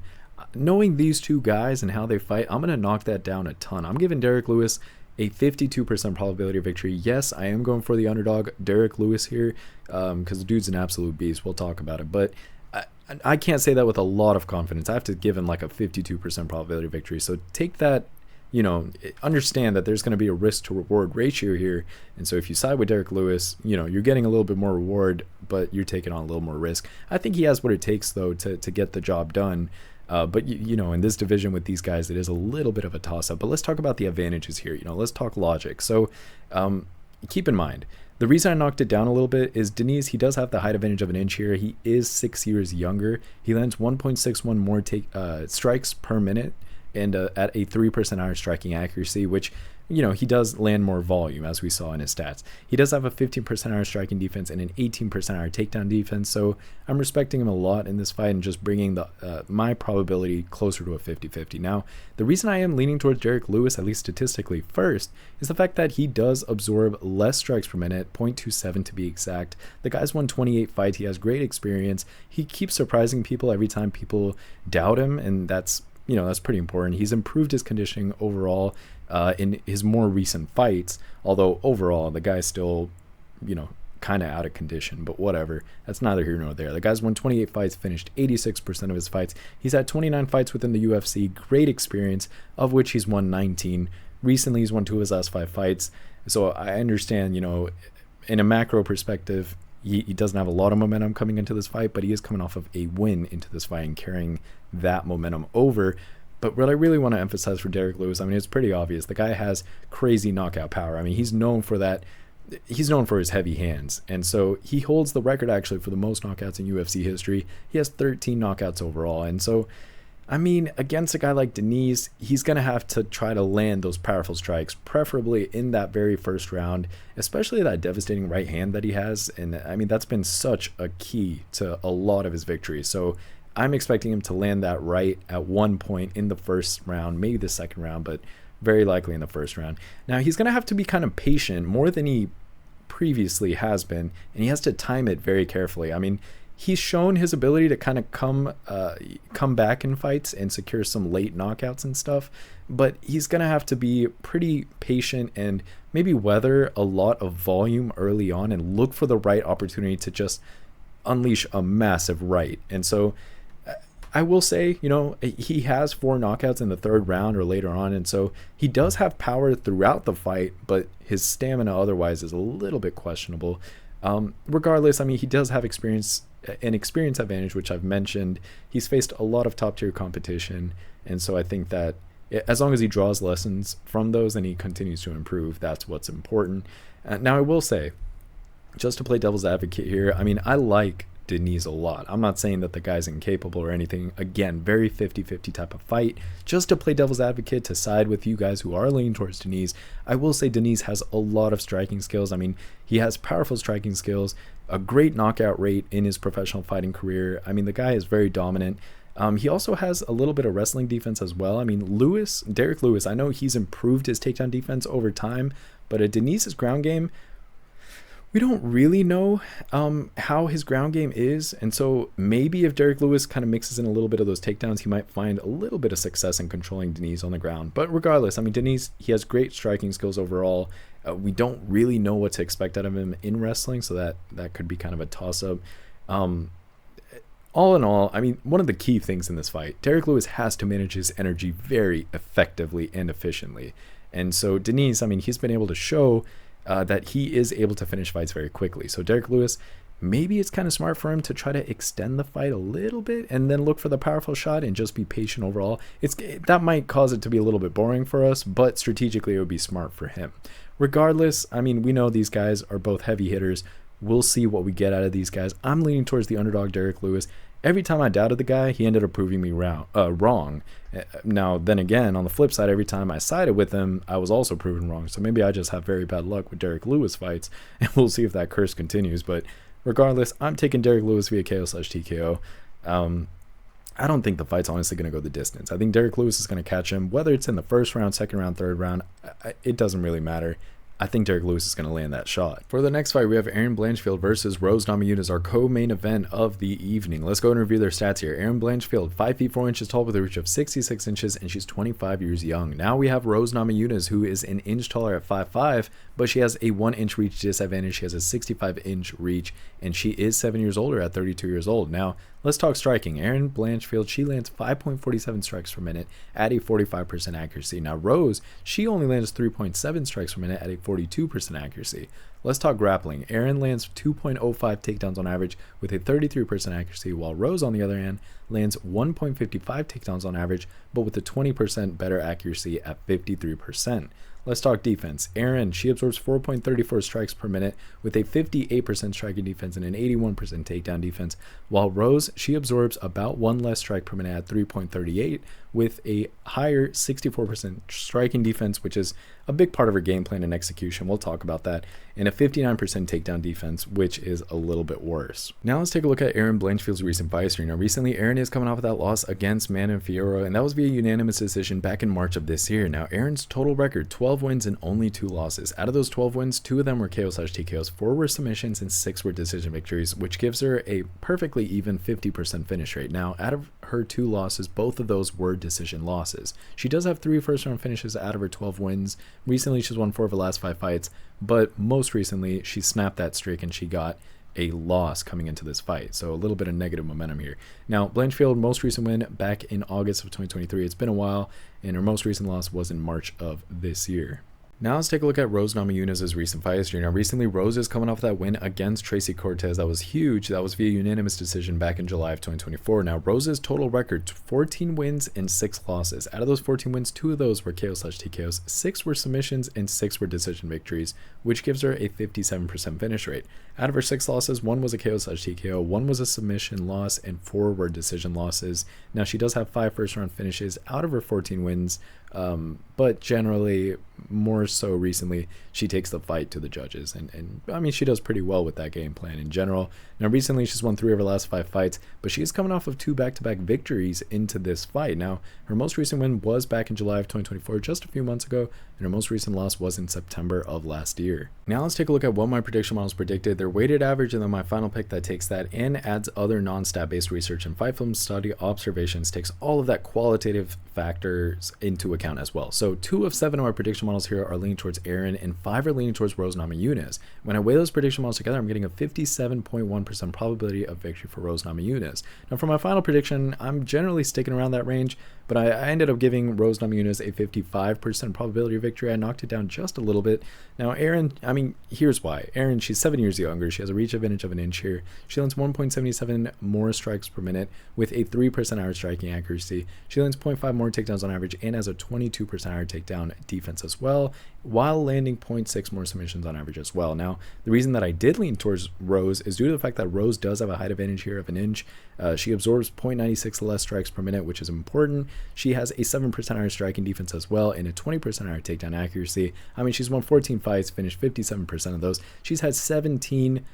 knowing these 2 guys and how they fight, I'm going to knock that down a ton. I'm giving Derek Lewis a 52% probability of victory. Yes, I am going for the underdog, Derek Lewis here, because the dude's an absolute beast. We'll talk about it, but I can't say that with a lot of confidence. I have to give him like a 52% probability of victory. So take that, understand that there's going to be a risk to reward ratio here. And so if you side with Derrick Lewis, you're getting a little bit more reward, but you're taking on a little more risk. I think he has what it takes, though, to get the job done. But, in this division with these guys, it is a little bit of a toss-up. But let's talk about the advantages here. Let's talk logic. So keep in mind, the reason I knocked it down a little bit is Deniz, he does have the height advantage of an inch here. He is 6 years younger. He lands 1.61 more strikes per minute, and at a 3% higher striking accuracy, which, he does land more volume, as we saw in his stats. He does have a 15% higher striking defense and an 18% higher takedown defense, so I'm respecting him a lot in this fight and just bringing my probability closer to a 50-50. Now, the reason I am leaning towards Derrick Lewis, at least statistically first, is the fact that he does absorb less strikes per minute, 0.27 to be exact. The guy's won 28 fights. He has great experience. He keeps surprising people every time people doubt him, and that's pretty important. He's improved his conditioning overall in his more recent fights, although overall the guy's still, kind of out of condition, but whatever. That's neither here nor there. The guy's won 28 fights, finished 86% of his fights. He's had 29 fights within the UFC, great experience, of which he's won 19. Recently, he's won 2 of his last 5 fights. So I understand, in a macro perspective, he doesn't have a lot of momentum coming into this fight, but he is coming off of a win into this fight and carrying that momentum over. But what I really want to emphasize for Derrick Lewis, it's pretty obvious. The guy has crazy knockout power. He's known for that. He's known for his heavy hands. And so he holds the record actually for the most knockouts in UFC history. He has 13 knockouts overall. And so, against a guy like Deniz, he's going to have to try to land those powerful strikes, preferably in that very first round, especially that devastating right hand that he has. And that's been such a key to a lot of his victories. So I'm expecting him to land that right at one point in the first round, maybe the second round, but very likely in the first round. Now, he's going to have to be kind of patient, more than he previously has been, and he has to time it very carefully. He's shown his ability to kind of come back in fights and secure some late knockouts and stuff, but he's going to have to be pretty patient and maybe weather a lot of volume early on and look for the right opportunity to just unleash a massive right. And so I will say, he has 4 knockouts in the third round or later on, and so he does have power throughout the fight, but his stamina otherwise is a little bit questionable. Regardless, he does have an experience advantage, which I've mentioned. He's faced a lot of top-tier competition, and so I think that as long as he draws lessons from those and he continues to improve, that's what's important. Now, I will say, just to play devil's advocate here, I like Deniz a lot. I'm not saying that the guy's incapable or anything. Again, very 50-50 type of fight. Just to play devil's advocate, to side with you guys who are leaning towards Deniz, I will say Deniz has a lot of striking skills. He has powerful striking skills, a great knockout rate in his professional fighting career. The guy is very dominant. He also has a little bit of wrestling defense as well. Derrick Lewis, I know he's improved his takedown defense over time, but at Deniz's ground game, we don't really know how his ground game is, and so maybe if Derrick Lewis kind of mixes in a little bit of those takedowns, he might find a little bit of success in controlling Deniz on the ground. But regardless, Deniz, he has great striking skills overall. We don't really know what to expect out of him in wrestling, so that could be kind of a toss-up. All in all, one of the key things in this fight, Derrick Lewis has to manage his energy very effectively and efficiently. And so Deniz, he's been able to show that he is able to finish fights very quickly. So Derrick Lewis, maybe it's kind of smart for him to try to extend the fight a little bit and then look for the powerful shot and just be patient overall. That might cause it to be a little bit boring for us, but strategically it would be smart for him. Regardless, we know these guys are both heavy hitters. We'll see what we get out of these guys. I'm leaning towards the underdog Derrick Lewis. Every time I doubted the guy, he ended up proving me wrong. Now, then again, on the flip side, every time I sided with him, I was also proven wrong. So maybe I just have very bad luck with Derrick Lewis fights, and we'll see if that curse continues. But regardless, I'm taking Derrick Lewis via KO/TKO. I don't think the fight's honestly going to go the distance. I think Derrick Lewis is going to catch him, whether it's in the first round, second round, third round. It doesn't really matter. I think Derrick Lewis is going to land that shot. For the next fight, we have Erin Blanchfield versus Rose Namajunas, our co-main event of the evening. Let's go and review their stats here. Erin Blanchfield, 5 feet 4 inches tall with a reach of 66 inches, and she's 25 years young. Now we have Rose Namajunas, who is an inch taller at 5'5", but she has a 1-inch reach disadvantage. She has a 65-inch reach, and she is 7 years older at 32 years old. Now, let's talk striking. Erin Blanchfield, she lands 5.47 strikes per minute at a 45% accuracy. Now, Rose, she only lands 3.7 strikes per minute at a 42% accuracy. Let's talk grappling. Erin lands 2.05 takedowns on average with a 33% accuracy, while Rose, on the other hand, lands 1.55 takedowns on average, but with a 20% better accuracy at 53%. Let's talk defense. Erin, she absorbs 4.34 strikes per minute with a 58% striking defense and an 81% takedown defense, while Rose, she absorbs about 1 less strike per minute at 3.38 with a higher 64% striking defense, which is a big part of her game plan and execution. We'll talk about that. And a 59% takedown defense, which is a little bit worse. Now let's take a look at Erin Blanchfield's recent fight history. Now recently, Erin is coming off of that loss against Manon Fiorot, and that was via unanimous decision back in March of this year. Now Erin's total record, 12 wins and only 2 losses. Out of those 12 wins, 2 of them were KO/TKOs, 4 were submissions, and 6 were decision victories, which gives her a perfectly even 50% finish rate. Now, out of her 2 losses, both of those were decision losses. She does have 3 first-round finishes out of her 12 wins. Recently, she's won 4 of her last 5 fights, but most recently, she snapped that streak and she got a loss coming into this fight. So a little bit of negative momentum here. Now, Blanchfield, most recent win back in August of 2023. It's been a while, and her most recent loss was in March of this year. Now let's take a look at Rose Namajunas' recent fight history. Now recently, Rose is coming off that win against Tracy Cortez. That was huge. That was via unanimous decision back in July of 2024. Now Rose's total record, 14 wins and 6 losses. Out of those 14 wins, 2 of those were KO/TKOs, 6 were submissions, and 6 were decision victories, which gives her a 57% finish rate. Out of her 6 losses, 1 was a KO/TKO, 1 was a submission loss, and 4 were decision losses. Now she does have 5 first-round finishes out of her 14 wins, but generally, more so recently, she takes the fight to the judges, and I mean, she does pretty well with that game plan in general. Now recently, she's won 3 of her last 5 fights, but she is coming off of 2 back-to-back victories into this fight. Now, her most recent win was back in July of 2024, just a few months ago, and her most recent loss was in September of last year. Now let's take a look at what my prediction models predicted, their weighted average, and then my final pick that takes that and adds other non-stat based research and fight film study observations, takes all of that qualitative factors into account as well. So 2 of 7 of our prediction models here are leaning towards Erin, and 5 are leaning towards Rose Namajunas. When I weigh those prediction models together, I'm getting a 57.1% probability of victory for Rose Namajunas. Now for my final prediction, I'm generally sticking around that range, but I ended up giving Rose Namajunas a 55% probability of victory. I knocked it down just a little bit. Now Erin, I mean, here's why. Erin, she's 7 years younger. She has a reach advantage of an inch here. She lands 1.77 more strikes per minute with a 3% higher striking accuracy. She lands 0.5 more takedowns on average and has a 22% higher takedown defense as well, while landing 0.6 more submissions on average as well. Now, the reason that I did lean towards Rose is due to the fact that Rose does have a height advantage here of an inch. She absorbs 0.96 less strikes per minute, which is important. She has a 7% higher striking defense as well and a 20% higher takedown accuracy. I mean, she's won 14 fights, finished 57% of those. She's had 17,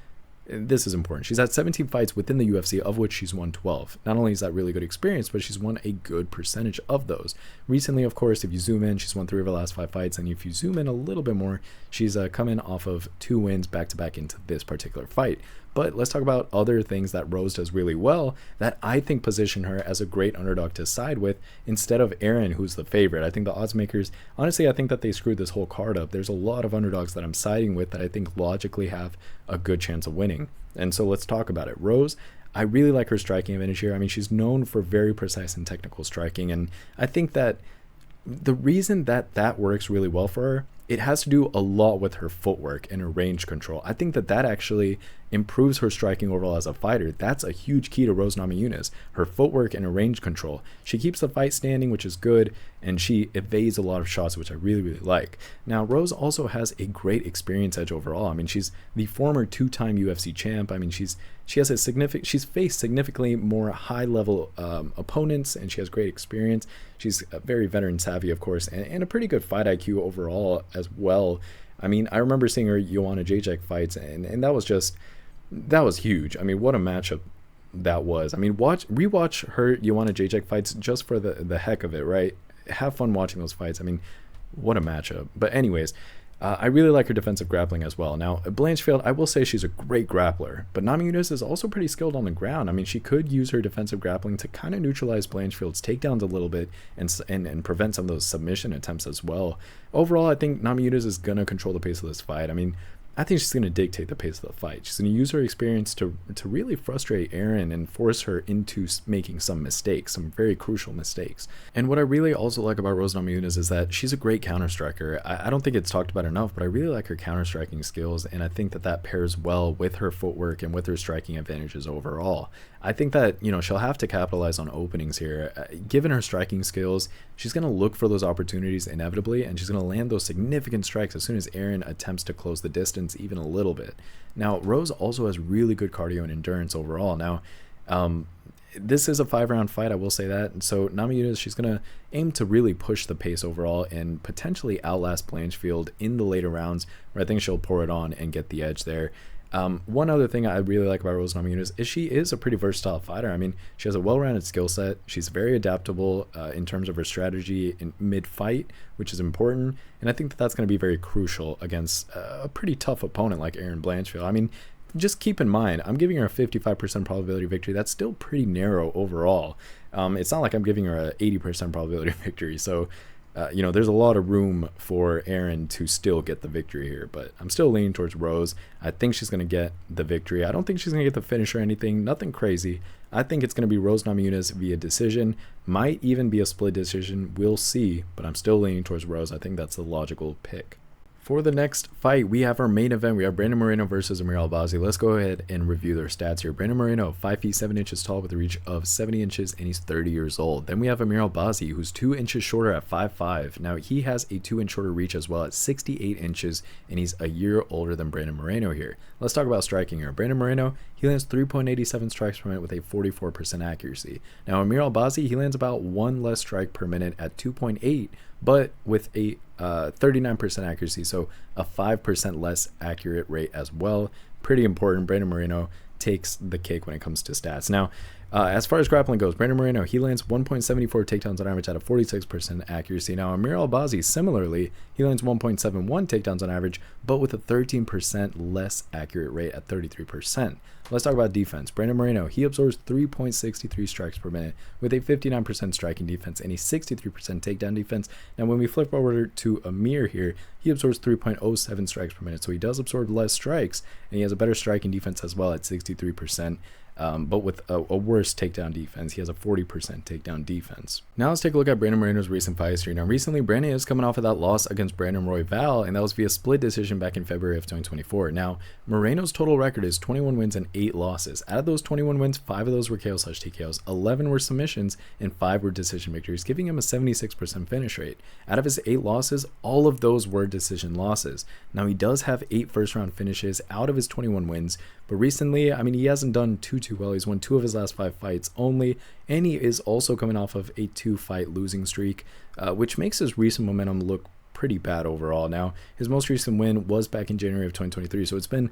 this is important, she's had 17 fights within the UFC, of which she's won 12. Not only is that really good experience, but she's won a good percentage of those. Recently, of course, if you zoom in, she's won 3 of her last 5 fights, and if you zoom in a little bit more, she's coming off of 2 wins back-to-back into this particular fight. But let's talk about other things that Rose does really well that I think position her as a great underdog to side with instead of Erin, who's the favorite. I think the odds makers, honestly, I think that they screwed this whole card up. There's a lot of underdogs that I'm siding with that I think logically have a good chance of winning. And so let's talk about it. Rose, I really like her striking advantage here. I mean, she's known for very precise and technical striking, and I think that the reason that that works really well for her, it has to do a lot with her footwork and her range control. I think that that actually improves her striking overall as a fighter. That's a huge key to Rose Namajunas, her footwork and her range control. She keeps the fight standing, which is good, and she evades a lot of shots, which I really, really like. Now, Rose also has a great experience edge overall. I mean, she's the former 2-time UFC champ. I mean, she's faced significantly more high-level opponents, and she has great experience. She's very veteran savvy, of course, and a pretty good fight IQ overall as well. I mean, I remember seeing her Joanna Jacek fights, and that was huge. I mean, what a matchup that was. I mean, rewatch her Joanna Jacek fights just for the heck of it, right? Have fun watching those fights. I mean, what a matchup. But anyways, I really like her defensive grappling as well. Now, Blanchfield, I will say she's a great grappler, but Munhoz is also pretty skilled on the ground. I mean, she could use her defensive grappling to kind of neutralize Blanchfield's takedowns a little bit and prevent some of those submission attempts as well. Overall, I think Munhoz is going to control the pace of this fight. I mean, I think she's going to dictate the pace of the fight. She's going to use her experience to really frustrate Erin and force her into making some mistakes, some very crucial mistakes. And what I really also like about Rose Namajunas is that she's a great counter striker. I don't think it's talked about enough, but I really like her counter striking skills, and I think that pairs well with her footwork and with her striking advantages overall. I think that, she'll have to capitalize on openings here. Given her striking skills, she's going to look for those opportunities inevitably, and she's going to land those significant strikes as soon as Erin attempts to close the distance even a little bit. Now, Rose also has really good cardio and endurance overall. Now, this is a 5-round fight, I will say that. And so Namajunas, she's going to aim to really push the pace overall and potentially outlast Blanchfield in the later rounds, where I think she'll pour it on and get the edge there. One other thing I really like about Rose Namajunas is she is a pretty versatile fighter. I mean, she has a well-rounded skill set. She's very adaptable in terms of her strategy in mid-fight, which is important. And I think that's going to be very crucial against a pretty tough opponent like Erin Blanchfield. I mean, just keep in mind, I'm giving her a 55% probability victory. That's still pretty narrow overall. It's not like I'm giving her a 80% probability victory. So, there's a lot of room for Erin to still get the victory here, but I'm still leaning towards Rose. I think she's going to get the victory. I don't think she's going to get the finish or anything, nothing crazy. I think it's going to be Rose Namajunas via decision, might even be a split decision. We'll see, but I'm still leaning towards Rose. I think that's the logical pick. For the next fight, we have our main event. We have Brandon Moreno versus Amir Albazi. Let's go ahead and review their stats here. Brandon Moreno, 5 feet 7 inches tall with a reach of 70 inches, and he's 30 years old. Then we have Amir Albazi, who's 2 inches shorter at 5'5". Now, he has a 2-inch shorter reach as well at 68 inches, and he's a year older than Brandon Moreno here. Let's talk about striking here. Brandon Moreno, he lands 3.87 strikes per minute with a 44% accuracy. Now, Amir Albazi, he lands about 1 less strike per minute at 2.8, but with a 39% accuracy, so a 5% less accurate rate as well. Pretty important. Brandon Moreno takes the cake when it comes to stats. Now, as far as grappling goes, Brandon Moreno, he lands 1.74 takedowns on average at a 46% accuracy. Now, Amir Albazi, similarly, he lands 1.71 takedowns on average, but with a 13% less accurate rate at 33%. Let's talk about defense. Brandon Moreno, he absorbs 3.63 strikes per minute with a 59% striking defense and a 63% takedown defense. Now, when we flip over to Amir here, he absorbs 3.07 strikes per minute, so he does absorb less strikes, and he has a better striking defense as well at 63%. But with a worse takedown defense. He has a 40% takedown defense. Now let's take a look at Brandon Moreno's recent fight history. Now recently, Brandon is coming off of that loss against Brandon Royval, and that was via split decision back in February of 2024. Now, Moreno's total record is 21 wins and 8 losses. Out of those 21 wins, 5 of those were KO/TKOs, 11 were submissions, and 5 were decision victories, giving him a 76% finish rate. Out of his 8 losses, all of those were decision losses. Now, he does have 8 first-round finishes out of his 21 wins, but recently, I mean, he hasn't done too well. He's won 2 of his last 5 fights only, and he is also coming off of a 2-fight losing streak, which makes his recent momentum look pretty bad overall. Now, his most recent win was back in January of 2023, so it's been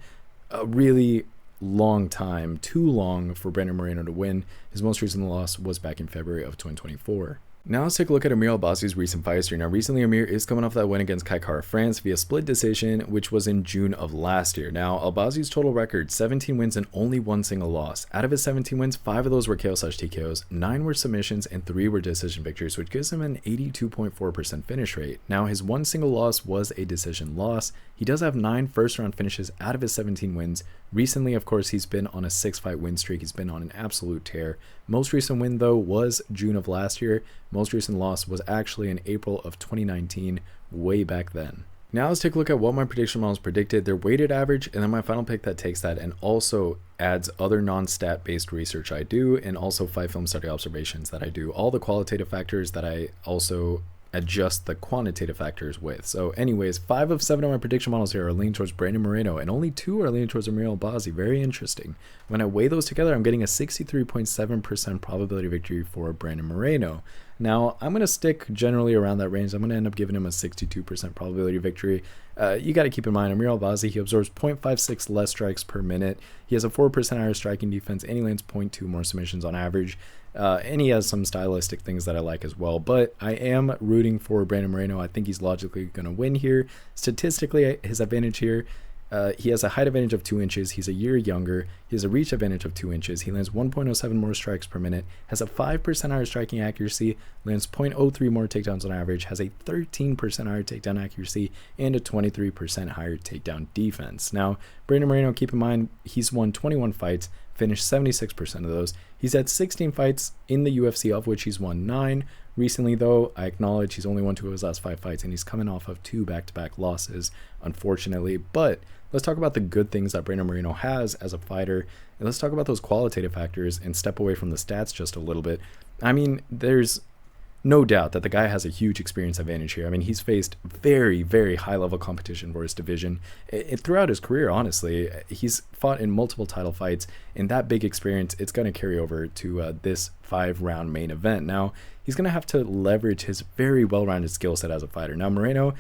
a really long time, too long for Brandon Moreno to win. His most recent loss was back in February of 2024. Now let's take a look at Amir Albazi's recent fight history. Now recently Amir is coming off that win against Kai Kara-France via split decision, which was in June of last year. Now Albazi's total record, 17 wins and only 1 single loss. Out of his 17 wins, 5 of those were KO/TKOs, 9 were submissions, and 3 were decision victories, which gives him an 82.4% finish rate. Now his 1 single loss was a decision loss. He does have 9 first-round finishes out of his 17 wins. Recently, of course, he's been on a 6-fight win streak. He's been on an absolute tear. Most recent win, though, was June of last year. Most recent loss was actually in April of 2019, way back then. Now let's take a look at what my prediction models predicted, their weighted average, and then my final pick that takes that and also adds other non-stat based research I do, and also fight film study observations that I do. All the qualitative factors that I also adjust the quantitative factors with. So anyways, 5 of 7 of my prediction models here are leaning towards Brandon Moreno, and only 2 are leaning towards Amir Albazi. Very interesting. When I weigh those together, I'm getting a 63.7% probability victory for Brandon Moreno. Now, I'm going to stick generally around that range. I'm going to end up giving him a 62% probability victory. You got to keep in mind, Amir Albazi, he absorbs 0.56 less strikes per minute. He has a 4% higher striking defense, and he lands 0.2 more submissions on average. And he has some stylistic things that I like as well. But I am rooting for Brandon Moreno. I think he's logically going to win here. Statistically, his advantage here, he has a height advantage of 2 inches. He's a year younger. He has a reach advantage of 2 inches. He lands 1.07 more strikes per minute, has a 5% higher striking accuracy, lands 0.03 more takedowns on average, has a 13% higher takedown accuracy, and a 23% higher takedown defense. Now, Brandon Moreno, keep in mind, he's won 21 fights, finished 76% of those. He's had 16 fights in the UFC, of which he's won 9. Recently, though, I acknowledge he's only won 2 of his last 5 fights, and he's coming off of 2 back-to-back losses, unfortunately. But let's talk about the good things that Brandon Moreno has as a fighter, and let's talk about those qualitative factors and step away from the stats just a little bit. I mean, there's no doubt that the guy has a huge experience advantage here. I mean, he's faced very, very high-level competition for his division. Throughout his career, honestly, he's fought in multiple title fights, and that big experience, it's going to carry over to this 5-round main event. Now, he's going to have to leverage his very well-rounded skill set as a fighter. Now, Moreno,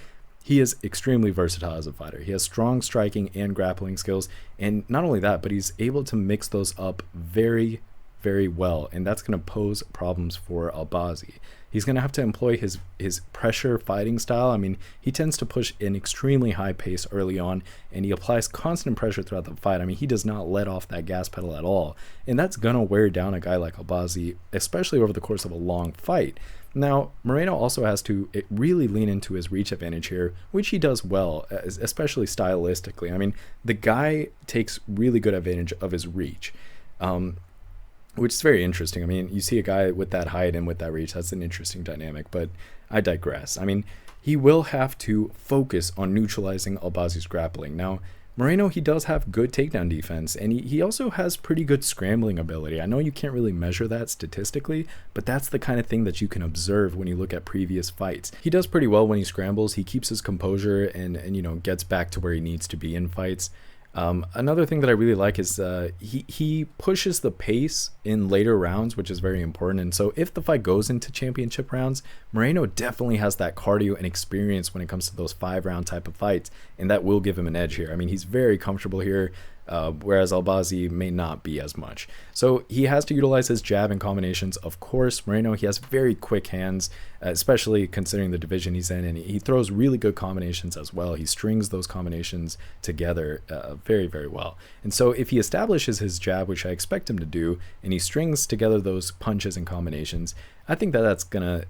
he is extremely versatile as a fighter. He has strong striking and grappling skills, and not only that, but he's able to mix those up very, very well, and that's going to pose problems for Albazi. He's going to have to employ his pressure fighting style. I mean, he tends to push an extremely high pace early on, and he applies constant pressure throughout the fight. I mean, he does not let off that gas pedal at all, and that's going to wear down a guy like Albazi, especially over the course of a long fight. Now, Moreno also has to really lean into his reach advantage here, which he does well, especially stylistically. I mean, the guy takes really good advantage of his reach, which is very interesting. I mean, you see a guy with that height and with that reach, that's an interesting dynamic, but I digress. I mean, he will have to focus on neutralizing Albazi's grappling. Now, Moreno, he does have good takedown defense, and he also has pretty good scrambling ability. I know you can't really measure that statistically, but that's the kind of thing that you can observe when you look at previous fights. He does pretty well when he scrambles. He keeps his composure and you know, gets back to where he needs to be in fights. Another thing that I really like is he pushes the pace in later rounds, which is very important. And so if the fight goes into championship rounds, Moreno definitely has that cardio and experience when it comes to those 5-round type of fights, and that will give him an edge here. I mean, he's very comfortable here, whereas Albazi may not be as much. So he has to utilize his jab and combinations. Of course, Moreno, he has very quick hands, especially considering the division he's in, and he throws really good combinations as well. He strings those combinations together very, very well. And so if he establishes his jab, which I expect him to do, and he strings together those punches and combinations, I think that that's going to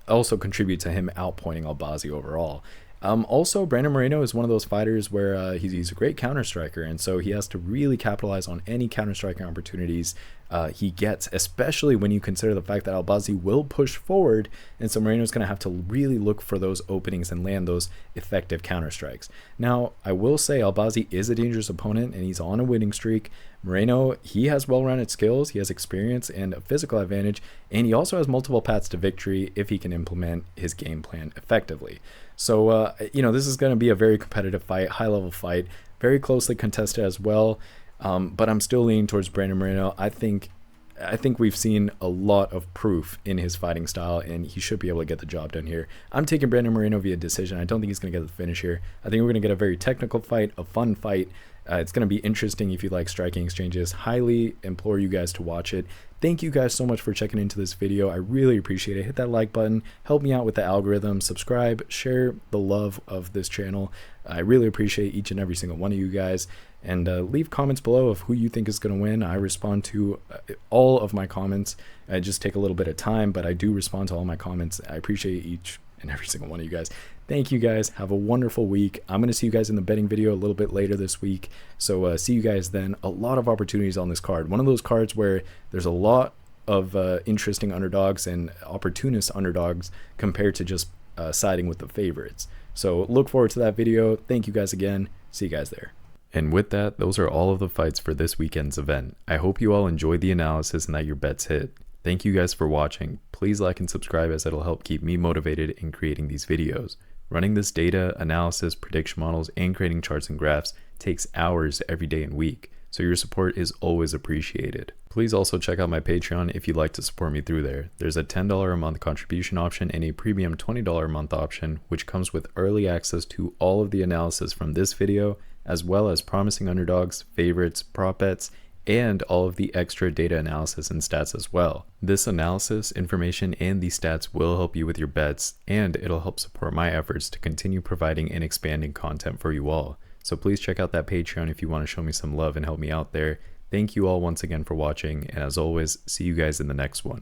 also contribute to him outpointing Albazi overall. Also, Brandon Moreno is one of those fighters where he's a great counter striker, and so he has to really capitalize on any counter striking opportunities he gets, especially when you consider the fact that Albazi will push forward, and so Moreno's going to have to really look for those openings and land those effective counter strikes. Now, I will say Albazi is a dangerous opponent, and he's on a winning streak. Moreno, he has well-rounded skills, he has experience and a physical advantage, and he also has multiple paths to victory if he can implement his game plan effectively. So, you know, this is going to be a very competitive fight, high-level fight, very closely contested as well, but I'm still leaning towards Brandon Moreno. I think we've seen a lot of proof in his fighting style, and he should be able to get the job done here. I'm taking Brandon Moreno via decision. I don't think he's going to get the finish here. I think we're going to get a very technical fight, a fun fight. It's going to be interesting if you like striking exchanges. Highly implore you guys to watch it. Thank you guys so much for checking into this video. I really appreciate it. Hit that like button. Help me out with the algorithm. Subscribe. Share the love of this channel. I really appreciate each and every single one of you guys. And leave comments below of who you think is going to win. I respond to all of my comments. I just take a little bit of time, but I do respond to all my comments. I appreciate each and every single one of you guys. Thank you guys. Have a wonderful week. I'm going to see you guys in the betting video a little bit later this week. So see you guys then. A lot of opportunities on this card. One of those cards where there's a lot of interesting underdogs and opportunist underdogs compared to just siding with the favorites. So look forward to that video. Thank you guys again. See you guys there. And with that, those are all of the fights for this weekend's event. I hope you all enjoyed the analysis and that your bets hit. Thank you guys for watching. Please like and subscribe as it'll help keep me motivated in creating these videos. Running this data, analysis, prediction models, and creating charts and graphs takes hours every day and week, so your support is always appreciated. Please also check out my Patreon if you'd like to support me through there. There's a $10 a month contribution option and a premium $20 a month option, which comes with early access to all of the analysis from this video, as well as promising underdogs, favorites, prop bets, and all of the extra data analysis and stats as well. This analysis, information, and these stats will help you with your bets, and it'll help support my efforts to continue providing and expanding content for you all. So please check out that Patreon if you want to show me some love and help me out there. Thank you all once again for watching, and as always, see you guys in the next one.